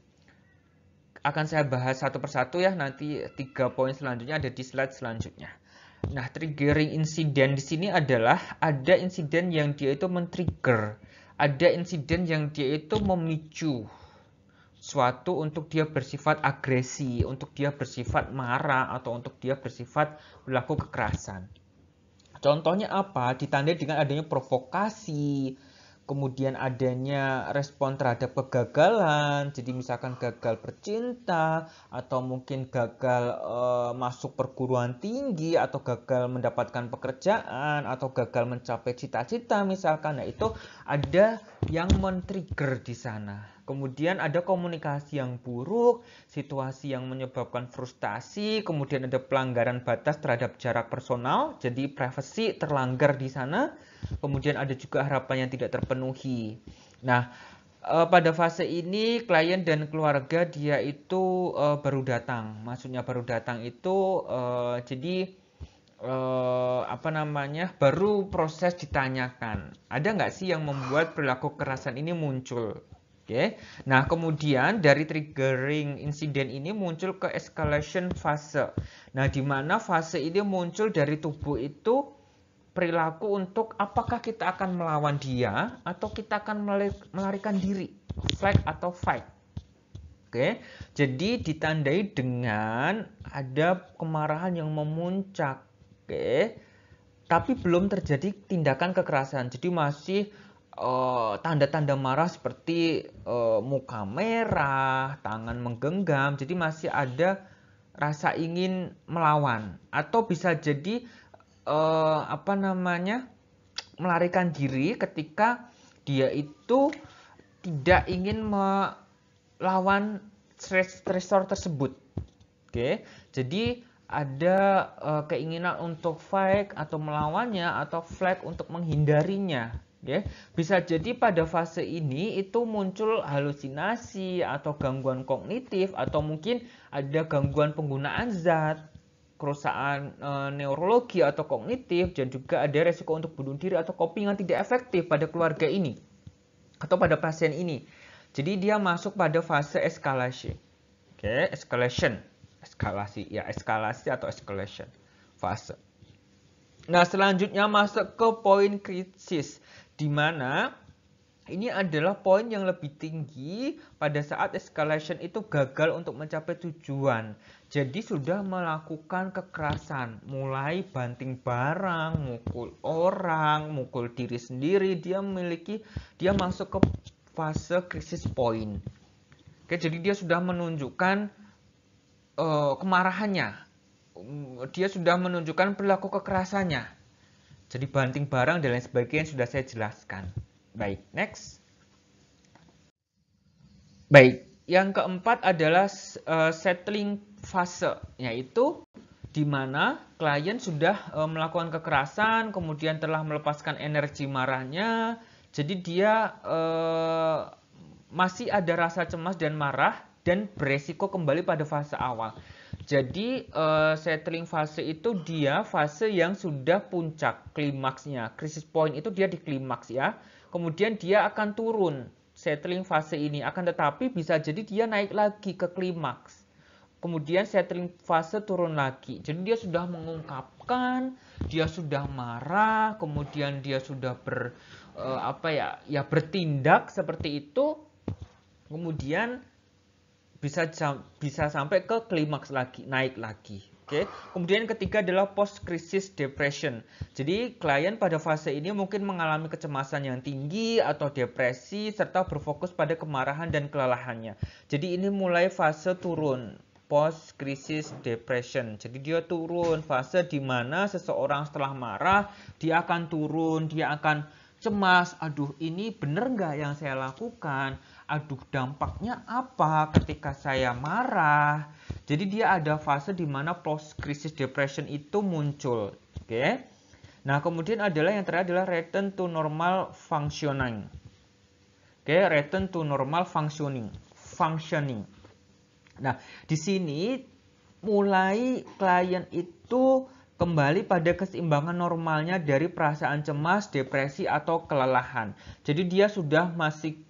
akan saya bahas satu persatu ya, nanti 3 poin selanjutnya ada di slide selanjutnya. Nah, triggering insiden di sini adalah ada insiden yang dia itu men-trigger, ada insiden yang dia itu memicu suatu untuk dia bersifat agresi, untuk dia bersifat marah, atau untuk dia bersifat berlaku kekerasan. Contohnya apa? Ditandai dengan adanya provokasi, kemudian adanya respon terhadap kegagalan, jadi misalkan gagal bercinta, atau mungkin gagal masuk perguruan tinggi, atau gagal mendapatkan pekerjaan, atau gagal mencapai cita-cita misalkan. Nah, itu ada yang men-trigger di sana. Kemudian ada komunikasi yang buruk, situasi yang menyebabkan frustasi, kemudian ada pelanggaran batas terhadap jarak personal, jadi privasi terlanggar di sana. Kemudian ada juga harapan yang tidak terpenuhi. Nah, pada fase ini klien dan keluarga dia itu baru datang. Maksudnya baru datang itu jadi baru proses ditanyakan. Ada nggak sih yang membuat perilaku kekerasan ini muncul? Oke. Nah, kemudian dari triggering insiden ini muncul ke escalation fase. Nah, di mana fase ini muncul dari tubuh itu perilaku untuk apakah kita akan melawan dia atau kita akan melarikan diri, flight atau fight. Oke, jadi ditandai dengan ada kemarahan yang memuncak. Oke, tapi belum terjadi tindakan kekerasan. Jadi masih tanda-tanda marah seperti muka merah, tangan menggenggam. Jadi masih ada rasa ingin melawan, atau bisa jadi melarikan diri ketika dia itu tidak ingin melawan stresor tersebut. Oke, jadi ada keinginan untuk fight atau melawannya, atau flight untuk menghindarinya. Oke, bisa jadi pada fase ini itu muncul halusinasi atau gangguan kognitif, atau mungkin ada gangguan penggunaan zat, kerusakan neurologi atau kognitif, dan juga ada resiko untuk bunuh diri atau coping yang tidak efektif pada keluarga ini atau pada pasien ini. Jadi dia masuk pada fase eskalasi. Oke, eskalasi atau escalation fase. Nah, selanjutnya masuk ke poin krisis, di mana ini adalah poin yang lebih tinggi pada saat escalation itu gagal untuk mencapai tujuan. Jadi sudah melakukan kekerasan, mulai banting barang, mukul orang, mukul diri sendiri. Dia masuk ke fase krisis point. Oke, jadi dia sudah menunjukkan kemarahannya. Dia sudah menunjukkan perilaku kekerasannya. Jadi banting barang dan lain sebagainya sudah saya jelaskan. Baik, next. Baik, yang keempat adalah settling fase, yaitu di mana klien sudah melakukan kekerasan, kemudian telah melepaskan energi marahnya, jadi dia masih ada rasa cemas dan marah dan beresiko kembali pada fase awal. Jadi settling fase itu dia fase yang sudah puncak klimaksnya. Crisis point itu dia di klimaks ya. Kemudian dia akan turun settling fase ini, akan tetapi bisa jadi dia naik lagi ke klimaks. Kemudian settling fase turun lagi. Jadi dia sudah mengungkapkan, dia sudah marah, kemudian dia sudah bertindak seperti itu. Kemudian bisa sampai ke klimaks lagi, naik lagi. Oke, kemudian yang ketiga adalah post crisis depression. Jadi klien pada fase ini mungkin mengalami kecemasan yang tinggi atau depresi serta berfokus pada kemarahan dan kelelahannya. Jadi ini mulai fase turun, post crisis depression. Jadi dia turun fase di mana seseorang setelah marah dia akan turun, dia akan cemas. Aduh, ini bener nggak yang saya lakukan? Aduh, dampaknya apa ketika saya marah? Jadi dia ada fase di mana post crisis depression itu muncul. Oke. Nah, kemudian adalah yang terakhir adalah return to normal functioning. Oke, return to normal functioning. Nah, di sini mulai klien itu kembali pada keseimbangan normalnya dari perasaan cemas, depresi, atau kelelahan. Jadi dia sudah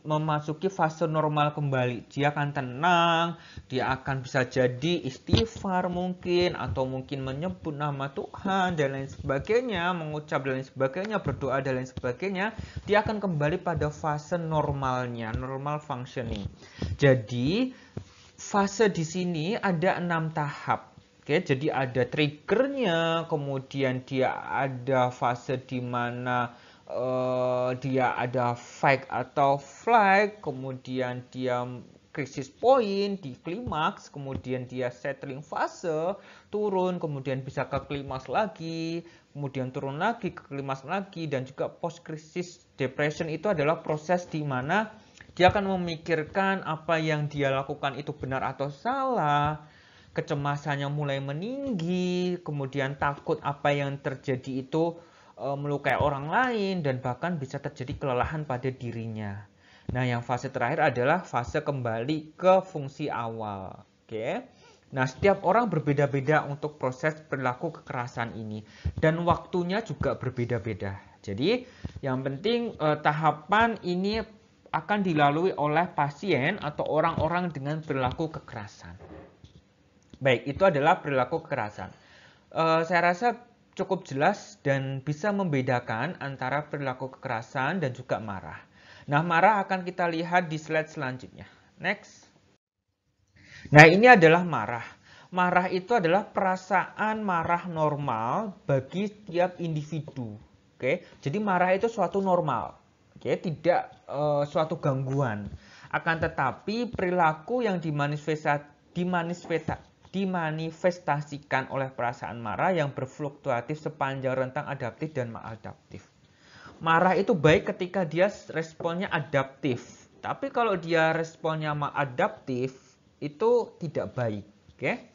memasuki fase normal kembali. Dia akan tenang, dia akan bisa jadi istighfar mungkin, atau mungkin menyebut nama Tuhan, dan lain sebagainya, mengucap dan lain sebagainya, berdoa dan lain sebagainya. Dia akan kembali pada fase normalnya, normal functioning. Jadi, fase di sini ada 6 tahap. Oke, jadi ada triggernya, kemudian dia ada fase di mana dia ada fight atau flight, kemudian dia krisis point di klimaks, kemudian dia settling fase, turun, kemudian bisa ke klimaks lagi, kemudian turun lagi ke klimaks lagi, dan juga post krisis depression itu adalah proses di mana dia akan memikirkan apa yang dia lakukan itu benar atau salah, kecemasannya mulai meninggi, kemudian takut apa yang terjadi itu melukai orang lain, dan bahkan bisa terjadi kelelahan pada dirinya. Nah, yang fase terakhir adalah fase kembali ke fungsi awal. Oke. Nah, setiap orang berbeda-beda untuk proses perilaku kekerasan ini, dan waktunya juga berbeda-beda. Jadi, yang penting tahapan ini akan dilalui oleh pasien atau orang-orang dengan perilaku kekerasan. Baik, itu adalah perilaku kekerasan. Saya rasa cukup jelas dan bisa membedakan antara perilaku kekerasan dan juga marah. Nah, marah akan kita lihat di slide selanjutnya. Next. Nah, ini adalah marah. Marah itu adalah perasaan marah normal bagi setiap individu. Oke, jadi marah itu suatu normal. Oke, tidak suatu gangguan. Akan tetapi perilaku yang dimanifestasikan oleh perasaan marah yang berfluktuatif sepanjang rentang adaptif dan maladaptif. Marah itu baik ketika dia responnya adaptif, tapi kalau dia responnya maladaptif itu tidak baik. Oke?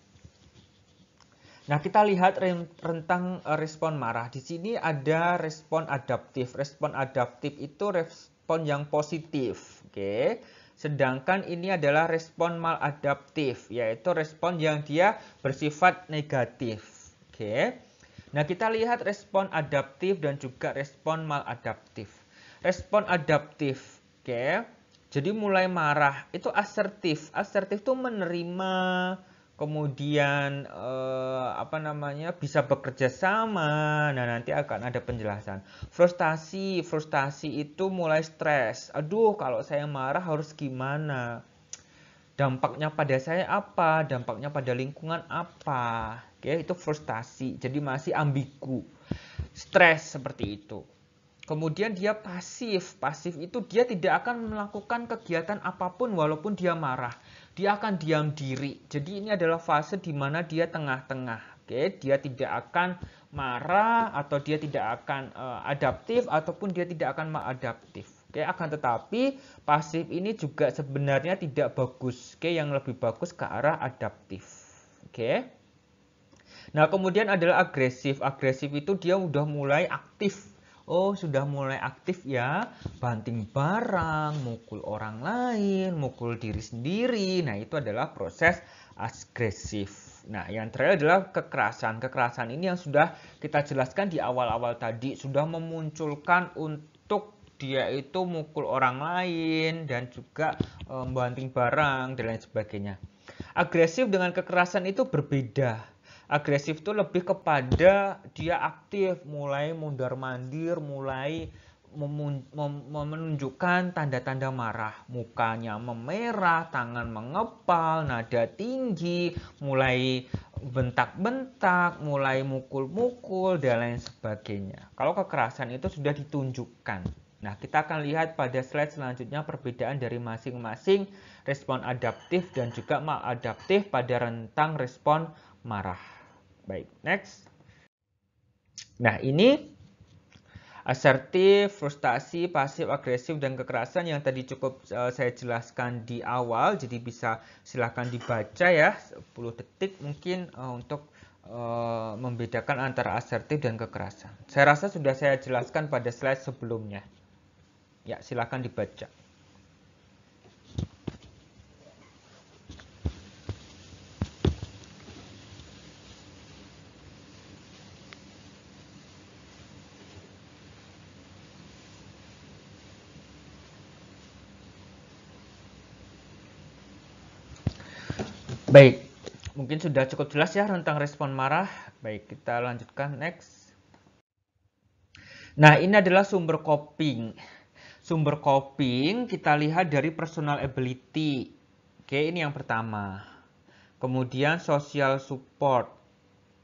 Nah, kita lihat rentang respon marah. Di sini ada respon adaptif. Respon adaptif itu respon yang positif. Oke? Sedangkan ini adalah respon maladaptif, yaitu respon yang dia bersifat negatif. Oke. Nah, kita lihat respon adaptif dan juga respon maladaptif. Respon adaptif, oke. Jadi mulai marah itu asertif. Asertif itu menerima, kemudian bisa bekerja sama. Nah, nanti akan ada penjelasan. Frustasi itu mulai stres. Aduh, kalau saya marah harus gimana? Dampaknya pada saya apa? Dampaknya pada lingkungan apa? Oke, itu frustasi. Jadi masih ambigu. Stres seperti itu. Kemudian dia pasif. Pasif itu dia tidak akan melakukan kegiatan apapun walaupun dia marah. Dia akan diam diri. Jadi ini adalah fase di mana dia tengah-tengah. Oke, dia tidak akan marah atau dia tidak akan adaptif ataupun dia tidak akan maladaptif. Oke, akan tetapi pasif ini juga sebenarnya tidak bagus. Oke, yang lebih bagus ke arah adaptif. Oke. Nah, kemudian adalah agresif. Agresif itu dia udah mulai aktif. Oh, sudah mulai aktif ya, banting barang, mukul orang lain, mukul diri sendiri. Nah, itu adalah proses agresif. Nah, yang terakhir adalah kekerasan. Kekerasan ini yang sudah kita jelaskan di awal-awal tadi, sudah memunculkan untuk dia itu mukul orang lain dan juga membanting barang dan lain sebagainya. Agresif dengan kekerasan itu berbeda. Agresif itu lebih kepada dia aktif, mulai mondar-mandir, mulai menunjukkan tanda-tanda marah. Mukanya memerah, tangan mengepal, nada tinggi, mulai bentak-bentak, mulai mukul-mukul, dan lain sebagainya. Kalau kekerasan itu sudah ditunjukkan. Nah, kita akan lihat pada slide selanjutnya perbedaan dari masing-masing respon adaptif dan juga maladaptif pada rentang respon marah. Baik, next. Nah, ini asertif, frustasi, pasif, agresif, dan kekerasan yang tadi cukup saya jelaskan di awal. Jadi bisa silahkan dibaca ya, 10 detik mungkin untuk membedakan antara asertif dan kekerasan. Saya rasa sudah saya jelaskan pada slide sebelumnya. Ya, silahkan dibaca. Baik, mungkin sudah cukup jelas ya tentang respon marah. Baik, kita lanjutkan next. Nah, ini adalah sumber coping. Sumber coping kita lihat dari personal ability. Oke, ini yang pertama. Kemudian social support.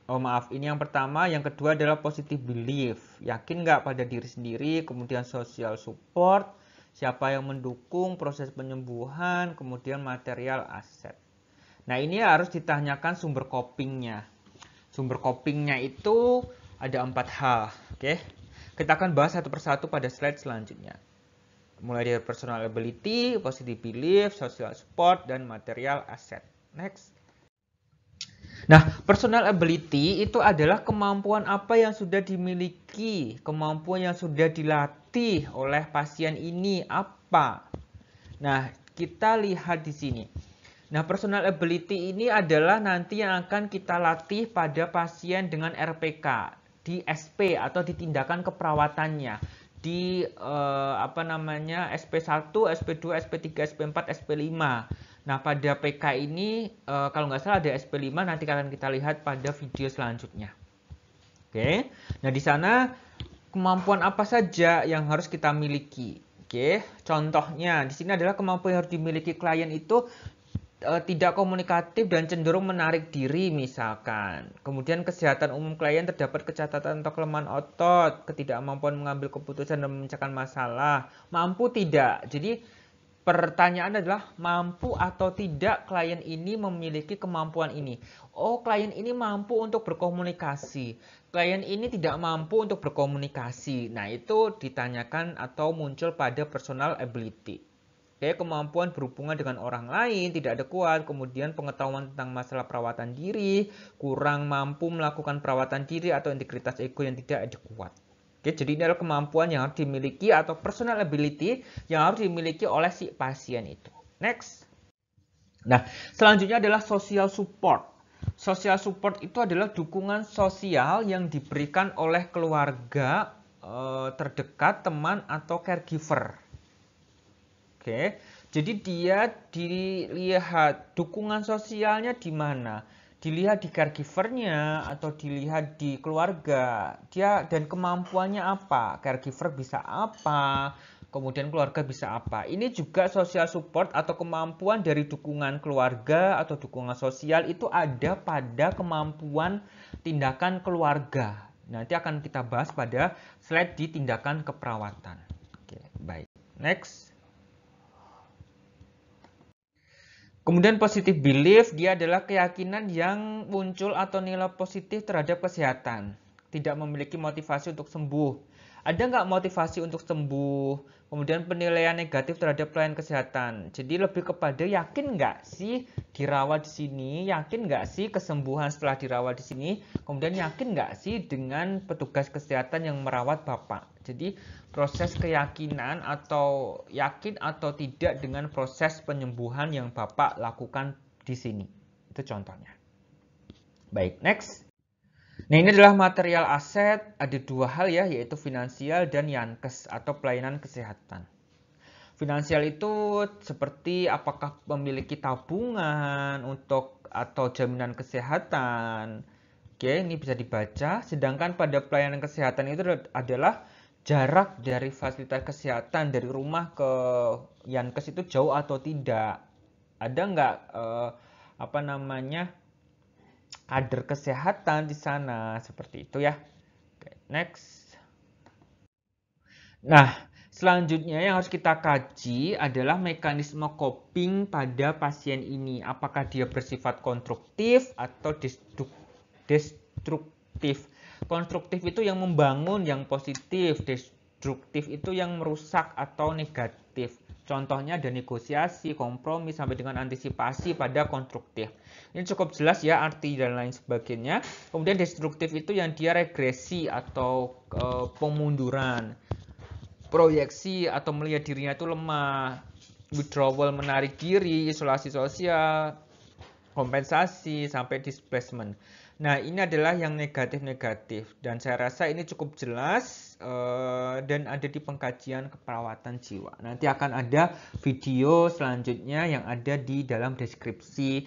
Oh maaf, ini yang pertama. Yang kedua adalah positive belief. Yakin nggak pada diri sendiri. Kemudian social support. Siapa yang mendukung proses penyembuhan. Kemudian material aset. Nah, ini harus ditanyakan sumber copingnya. Sumber copingnya itu ada 4 hal. Oke, kita akan bahas satu persatu pada slide selanjutnya. Mulai dari personal ability, positive belief, social support, dan material asset. Next. Nah, personal ability itu adalah kemampuan apa yang sudah dimiliki, kemampuan yang sudah dilatih oleh pasien ini apa. Nah, kita lihat di sini. Nah, personal ability ini adalah nanti yang akan kita latih pada pasien dengan RPK di SP atau di tindakan keperawatannya di SP1, SP2, SP3, SP4, SP5. Nah, pada PK ini kalau nggak salah ada SP5, nanti akan kita lihat pada video selanjutnya. Oke. Nah, di sana kemampuan apa saja yang harus kita miliki? Oke, contohnya di sini adalah kemampuan yang harus dimiliki klien itu tidak komunikatif dan cenderung menarik diri misalkan. Kemudian kesehatan umum klien terdapat kecacatan atau kelemahan otot, ketidakmampuan mengambil keputusan dan memecahkan masalah. Mampu tidak? Jadi pertanyaan adalah mampu atau tidak klien ini memiliki kemampuan ini. Oh, klien ini mampu untuk berkomunikasi. Klien ini tidak mampu untuk berkomunikasi. Nah, itu ditanyakan atau muncul pada personal ability. Kayak kemampuan berhubungan dengan orang lain tidak ada kuat, kemudian pengetahuan tentang masalah perawatan diri, kurang mampu melakukan perawatan diri atau integritas ego yang tidak ada kuat. Oke, jadi ini adalah kemampuan yang harus dimiliki atau personal ability yang harus dimiliki oleh si pasien itu. Next. Nah, selanjutnya adalah social support. Social support itu adalah dukungan sosial yang diberikan oleh keluarga terdekat, teman, atau caregiver. Oke, jadi dia dilihat dukungan sosialnya di mana? Dilihat di caregivernya atau dilihat di keluarga. Dia dan kemampuannya apa? Caregiver bisa apa? Kemudian keluarga bisa apa? Ini juga social support atau kemampuan dari dukungan keluarga atau dukungan sosial itu ada pada kemampuan tindakan keluarga. Nanti akan kita bahas pada slide di tindakan keperawatan. Oke, baik. Next. Kemudian positive belief, dia adalah keyakinan yang muncul atau nilai positif terhadap kesehatan. Tidak memiliki motivasi untuk sembuh. Ada nggak motivasi untuk sembuh? Kemudian penilaian negatif terhadap pelayanan kesehatan. Jadi lebih kepada yakin nggak sih dirawat di sini? Yakin nggak sih kesembuhan setelah dirawat di sini? Kemudian yakin nggak sih dengan petugas kesehatan yang merawat Bapak? Jadi proses keyakinan atau yakin atau tidak dengan proses penyembuhan yang Bapak lakukan di sini. Itu contohnya. Baik, next. Nah, ini adalah material aset. Ada 2 hal ya, yaitu finansial dan yankes atau pelayanan kesehatan. Finansial itu seperti apakah memiliki tabungan untuk atau jaminan kesehatan. Oke, ini bisa dibaca. Sedangkan pada pelayanan kesehatan itu adalah jarak dari fasilitas kesehatan dari rumah ke yankes itu jauh atau tidak. Ada nggak kader kesehatan di sana, seperti itu ya. Oke, next. Nah, selanjutnya yang harus kita kaji adalah mekanisme coping pada pasien ini. Apakah dia bersifat konstruktif atau destruktif? Konstruktif itu yang membangun, yang positif. Destruktif itu yang merusak atau negatif. Contohnya ada negosiasi, kompromi, sampai dengan antisipasi pada konstruktif. Ini cukup jelas ya arti dan lain sebagainya. Kemudian destruktif itu yang dia regresi atau pemunduran. Proyeksi atau melihat dirinya itu lemah, withdrawal menarik diri, isolasi sosial, kompensasi, sampai displacement. Nah, ini adalah yang negatif-negatif dan saya rasa ini cukup jelas dan ada di pengkajian keperawatan jiwa. Nanti akan ada video selanjutnya yang ada di dalam deskripsi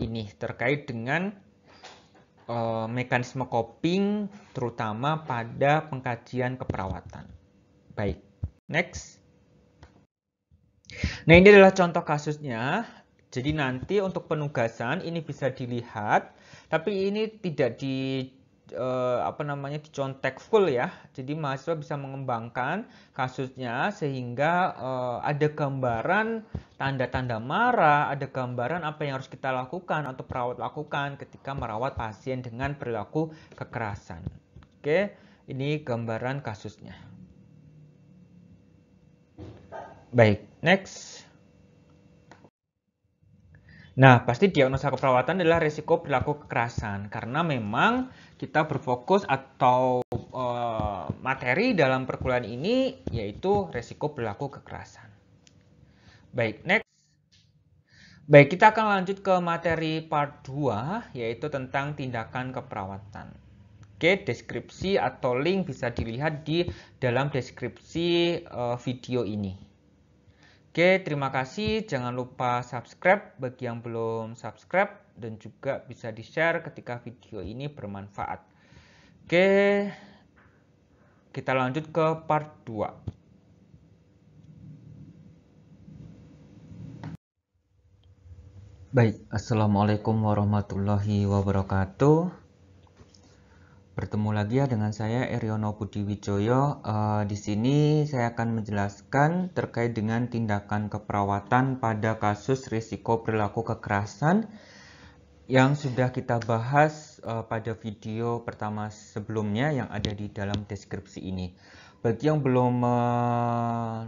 ini terkait dengan mekanisme coping terutama pada pengkajian keperawatan. Baik, next. Nah, ini adalah contoh kasusnya. Jadi nanti untuk penugasan ini bisa dilihat, tapi ini tidak dicontek full ya. Jadi mahasiswa bisa mengembangkan kasusnya sehingga ada gambaran tanda-tanda marah, ada gambaran apa yang harus kita lakukan atau perawat lakukan ketika merawat pasien dengan perilaku kekerasan. Oke, ini gambaran kasusnya. Baik, next. Nah, pasti diagnosa keperawatan adalah risiko perilaku kekerasan karena memang kita berfokus atau materi dalam perkuliahan ini yaitu risiko perilaku kekerasan. Baik, next. Baik, kita akan lanjut ke materi part 2 yaitu tentang tindakan keperawatan. Oke, deskripsi atau link bisa dilihat di dalam deskripsi video ini. Oke, terima kasih. Jangan lupa subscribe bagi yang belum subscribe dan juga bisa di-share ketika video ini bermanfaat. Oke, kita lanjut ke part 2. Baik, Assalamualaikum warahmatullahi wabarakatuh. Bertemu lagi ya dengan saya Eriono Budi Wijoyo. Di sini saya akan menjelaskan terkait dengan tindakan keperawatan pada kasus risiko perilaku kekerasan yang sudah kita bahas pada video pertama sebelumnya yang ada di dalam deskripsi ini. Bagi yang belum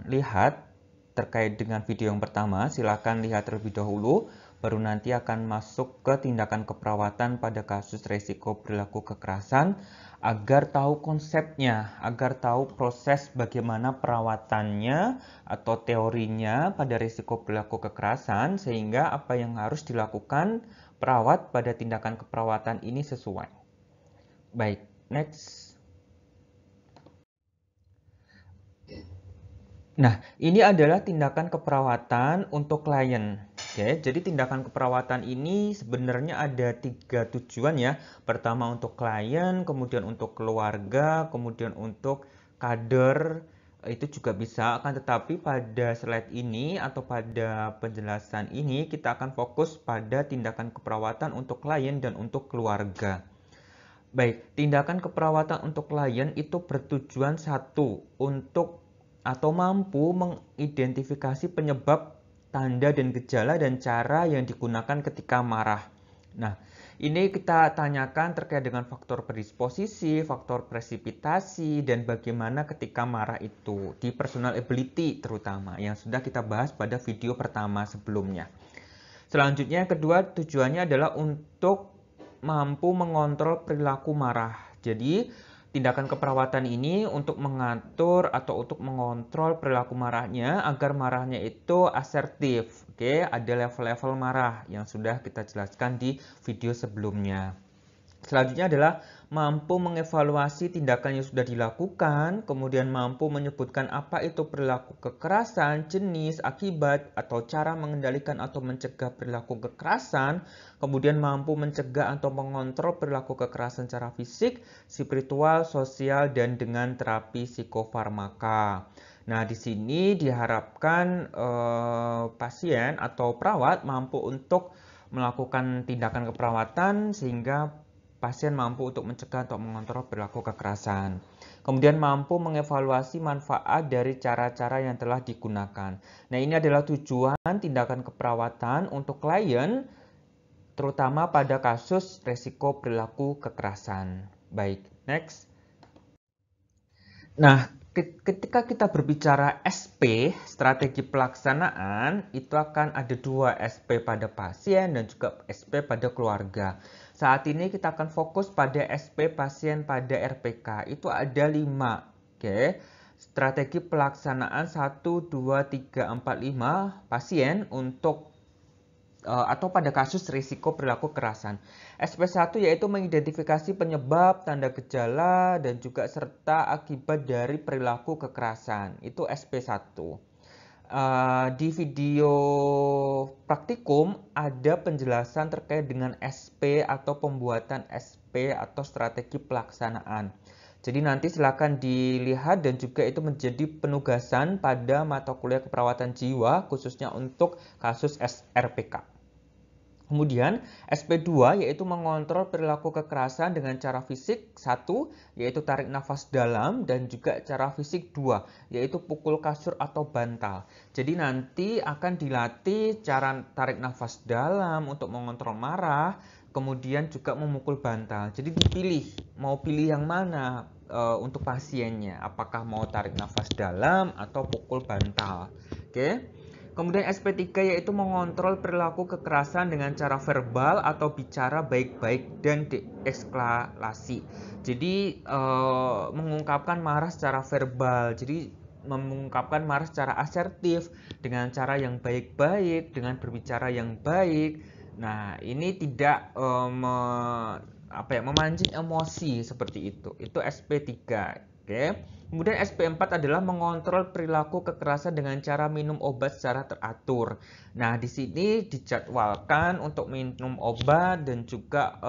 melihat terkait dengan video yang pertama, silakan lihat terlebih dahulu. Baru nanti akan masuk ke tindakan keperawatan pada kasus risiko perilaku kekerasan agar tahu konsepnya, agar tahu proses bagaimana perawatannya atau teorinya pada risiko perilaku kekerasan sehingga apa yang harus dilakukan perawat pada tindakan keperawatan ini sesuai. Baik, next. Nah, ini adalah tindakan keperawatan untuk klien. Oke, jadi tindakan keperawatan ini sebenarnya ada 3 tujuan ya. Pertama untuk klien, kemudian untuk keluarga, kemudian untuk kader. Itu juga bisa, akan tetapi pada slide ini atau pada penjelasan ini kita akan fokus pada tindakan keperawatan untuk klien dan untuk keluarga. Baik, tindakan keperawatan untuk klien itu bertujuan satu, untuk atau mampu mengidentifikasi penyebab, tanda dan gejala dan cara yang digunakan ketika marah. Nah, ini kita tanyakan terkait dengan faktor predisposisi, faktor presipitasi, dan bagaimana ketika marah itu di personal ability terutama yang sudah kita bahas pada video pertama sebelumnya. Selanjutnya, kedua tujuannya adalah untuk mampu mengontrol perilaku marah. Jadi, tindakan keperawatan ini untuk mengatur atau untuk mengontrol perilaku marahnya agar marahnya itu asertif. Oke, ada level-level marah yang sudah kita jelaskan di video sebelumnya. Selanjutnya adalah mampu mengevaluasi tindakan yang sudah dilakukan, kemudian mampu menyebutkan apa itu perilaku kekerasan, jenis, akibat, atau cara mengendalikan atau mencegah perilaku kekerasan, kemudian mampu mencegah atau mengontrol perilaku kekerasan secara fisik, spiritual, sosial, dan dengan terapi psikofarmaka. Nah, di sini diharapkan pasien atau perawat mampu untuk melakukan tindakan keperawatan sehingga pasien mampu untuk mencegah atau mengontrol perilaku kekerasan. Kemudian mampu mengevaluasi manfaat dari cara-cara yang telah digunakan. Nah, ini adalah tujuan tindakan keperawatan untuk klien, terutama pada kasus resiko perilaku kekerasan. Baik, next. Nah, ketika kita berbicara SP, strategi pelaksanaan, itu akan ada dua SP pada pasien dan juga SP pada keluarga. Saat ini kita akan fokus pada SP pasien pada RPK. Itu ada 5. Oke. Strategi pelaksanaan 1, 2, 3, 4, 5 pasien untuk atau pada kasus risiko perilaku kekerasan. SP1 yaitu mengidentifikasi penyebab, tanda gejala, dan juga serta akibat dari perilaku kekerasan. Itu SP1. Di video praktikum ada penjelasan terkait dengan SP atau pembuatan SP atau strategi pelaksanaan. Jadi nanti silakan dilihat dan juga itu menjadi penugasan pada mata kuliah keperawatan jiwa khususnya untuk kasus RPK. Kemudian SP2 yaitu mengontrol perilaku kekerasan dengan cara fisik 1 yaitu tarik nafas dalam dan juga cara fisik 2 yaitu pukul kasur atau bantal. Jadi nanti akan dilatih cara tarik nafas dalam untuk mengontrol marah, kemudian juga memukul bantal. Jadi dipilih mau pilih yang mana untuk pasiennya, apakah mau tarik nafas dalam atau pukul bantal. Oke. Kemudian SP3 yaitu mengontrol perilaku kekerasan dengan cara verbal atau bicara baik-baik dan deeskalasi. Jadi mengungkapkan marah secara verbal. Jadi mengungkapkan marah secara asertif dengan cara yang baik-baik, dengan berbicara yang baik. Nah, ini tidak memancing emosi seperti itu. Itu SP3. Oke. Kemudian SP4 adalah mengontrol perilaku kekerasan dengan cara minum obat secara teratur. Nah, di sini dijadwalkan untuk minum obat dan juga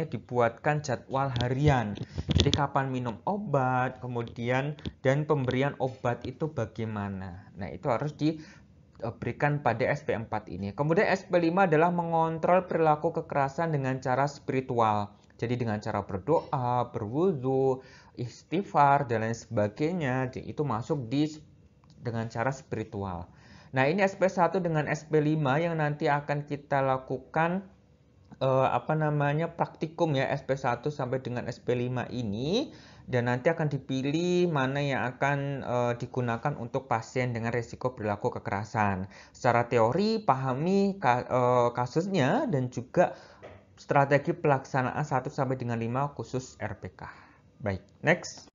dibuatkan jadwal harian. Jadi kapan minum obat, kemudian dan pemberian obat itu bagaimana. Nah, itu harus diberikan pada SP4 ini. Kemudian SP5 adalah mengontrol perilaku kekerasan dengan cara spiritual. Jadi dengan cara berdoa, berwudu, istighfar dan lain sebagainya itu masuk dengan cara spiritual. Nah, ini SP1 dengan SP5 yang nanti akan kita lakukan praktikum ya SP1 sampai dengan SP5 ini, dan nanti akan dipilih mana yang akan digunakan untuk pasien dengan risiko perilaku kekerasan. Secara teori pahami kasusnya dan juga strategi pelaksanaan 1 sampai dengan 5 khusus RPK. Baik, next.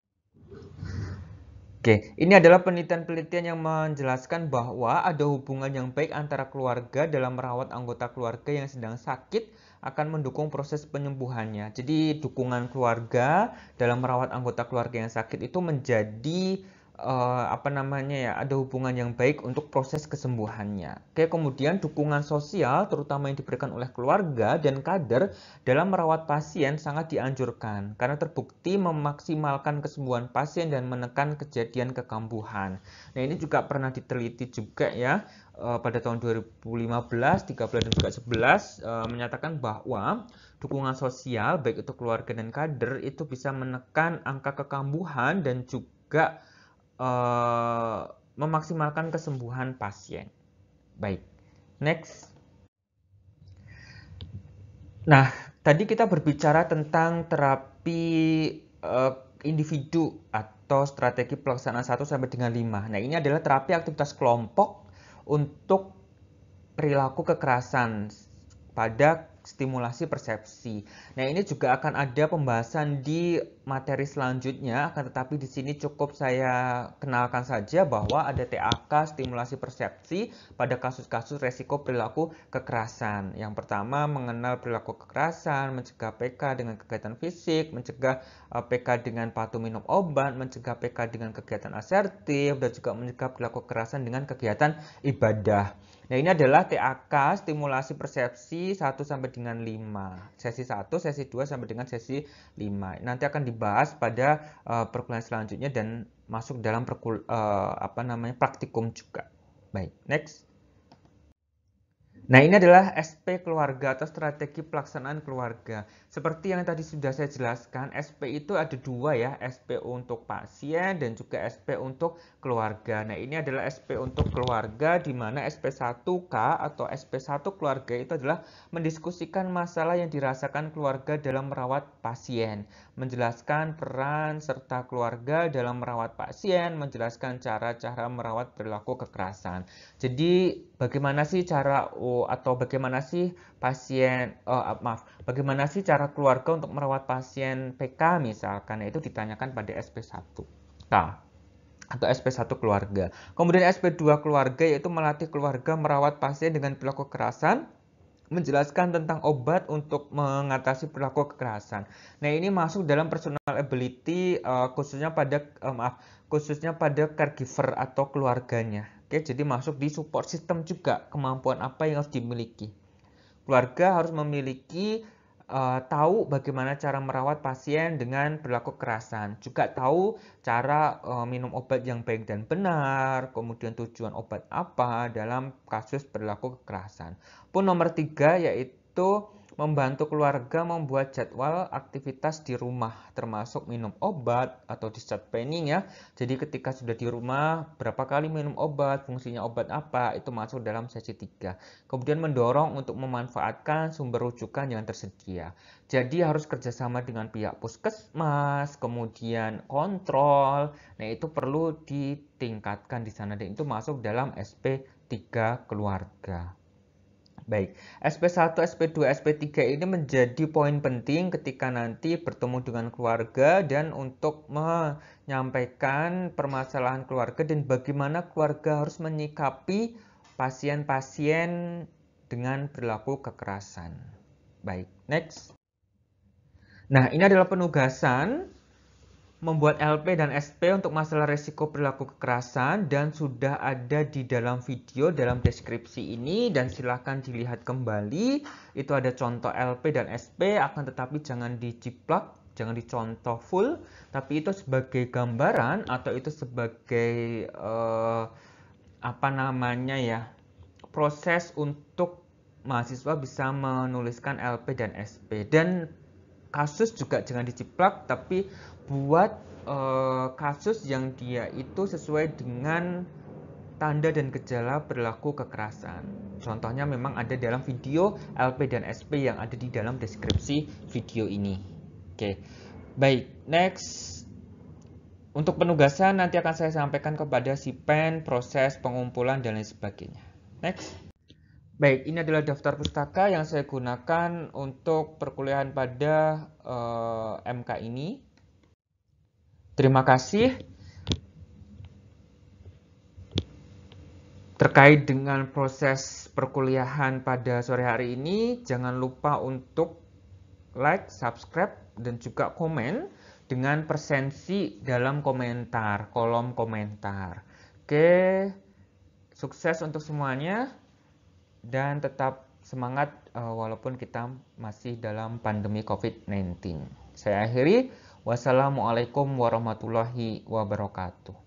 Oke, ini adalah penelitian-penelitian yang menjelaskan bahwa ada hubungan yang baik antara keluarga dalam merawat anggota keluarga yang sedang sakit akan mendukung proses penyembuhannya. Jadi dukungan keluarga dalam merawat anggota keluarga yang sakit itu menjadi ada hubungan yang baik untuk proses kesembuhannya. Oke, kemudian dukungan sosial terutama yang diberikan oleh keluarga dan kader dalam merawat pasien sangat dianjurkan karena terbukti memaksimalkan kesembuhan pasien dan menekan kejadian kekambuhan. Nah, ini juga pernah diteliti juga ya pada tahun 2015, 13 dan juga 11 menyatakan bahwa dukungan sosial baik itu keluarga dan kader itu bisa menekan angka kekambuhan dan juga memaksimalkan kesembuhan pasien. Baik, next. Nah, tadi kita berbicara tentang terapi individu atau strategi pelaksanaan 1 sampai dengan 5. Nah, ini adalah terapi aktivitas kelompok untuk perilaku kekerasan pada stimulasi persepsi. Nah, ini juga akan ada pembahasan di materi selanjutnya, akan tetapi di sini cukup saya kenalkan saja bahwa ada TAK stimulasi persepsi pada kasus-kasus resiko perilaku kekerasan. Yang pertama, mengenal perilaku kekerasan, mencegah PK dengan kegiatan fisik, mencegah PK dengan patuh minum obat, mencegah PK dengan kegiatan asertif, dan juga mencegah perilaku kekerasan dengan kegiatan ibadah. Nah, ini adalah TAK stimulasi persepsi 1 sampai dengan 5. Sesi 1, sesi 2 sampai dengan sesi 5. Nanti akan dibahas pada perkuliahan selanjutnya dan masuk dalam praktikum juga. Baik, next. Nah, ini adalah SP keluarga atau strategi pelaksanaan keluarga. Seperti yang tadi sudah saya jelaskan, SP itu ada dua ya, SP untuk pasien dan juga SP untuk keluarga. Nah, ini adalah SP untuk keluarga, di mana SP1K atau SP1 keluarga itu adalah mendiskusikan masalah yang dirasakan keluarga dalam merawat pasien, menjelaskan peran serta keluarga dalam merawat pasien, menjelaskan cara-cara merawat perilaku kekerasan. Jadi, bagaimana sih bagaimana sih cara keluarga untuk merawat pasien PK misalkan, itu ditanyakan pada SP1K atau SP1 keluarga. Kemudian SP2 keluarga yaitu melatih keluarga merawat pasien dengan perilaku kekerasan, menjelaskan tentang obat untuk mengatasi perilaku kekerasan. Nah, ini masuk dalam personal ability khususnya pada caregiver atau keluarganya. Oke, jadi masuk di support system juga, kemampuan apa yang harus dimiliki. Keluarga harus memiliki tahu bagaimana cara merawat pasien dengan perilaku kekerasan. Juga tahu cara minum obat yang baik dan benar, kemudian tujuan obat apa dalam kasus perilaku kekerasan. Pun nomor 3 yaitu membantu keluarga membuat jadwal aktivitas di rumah, termasuk minum obat atau discharge planning ya. Jadi ketika sudah di rumah, berapa kali minum obat, fungsinya obat apa, itu masuk dalam sesi 3. Kemudian mendorong untuk memanfaatkan sumber rujukan yang tersedia. Jadi harus kerjasama dengan pihak puskesmas, kemudian kontrol. Nah, itu perlu ditingkatkan di sana dan itu masuk dalam SP3 keluarga. Baik, SP1, SP2, SP3 ini menjadi poin penting ketika nanti bertemu dengan keluarga dan untuk menyampaikan permasalahan keluarga dan bagaimana keluarga harus menyikapi pasien-pasien dengan perilaku kekerasan. Baik, next. Nah, ini adalah penugasan membuat LP dan SP untuk masalah resiko perilaku kekerasan dan sudah ada di dalam video dalam deskripsi ini dan silahkan dilihat kembali. Itu ada contoh LP dan SP, akan tetapi jangan diciplak, jangan dicontoh full, tapi itu sebagai gambaran atau itu sebagai proses untuk mahasiswa bisa menuliskan LP dan SP. Dan kasus juga jangan diciplak, tapi buat kasus yang dia itu sesuai dengan tanda dan gejala perilaku kekerasan. Contohnya memang ada dalam video LP dan SP yang ada di dalam deskripsi video ini. Oke, baik, next. Untuk penugasan nanti akan saya sampaikan kepada si pen, proses pengumpulan dan lain sebagainya. Next. Baik, ini adalah daftar pustaka yang saya gunakan untuk perkuliahan pada MK ini. Terima kasih. Terkait dengan proses perkuliahan pada sore hari ini, jangan lupa untuk like, subscribe, dan juga komen dengan presensi dalam komentar, kolom komentar. Oke, sukses untuk semuanya dan tetap semangat walaupun kita masih dalam pandemi COVID-19. Saya akhiri. Wassalamualaikum warahmatullahi wabarakatuh.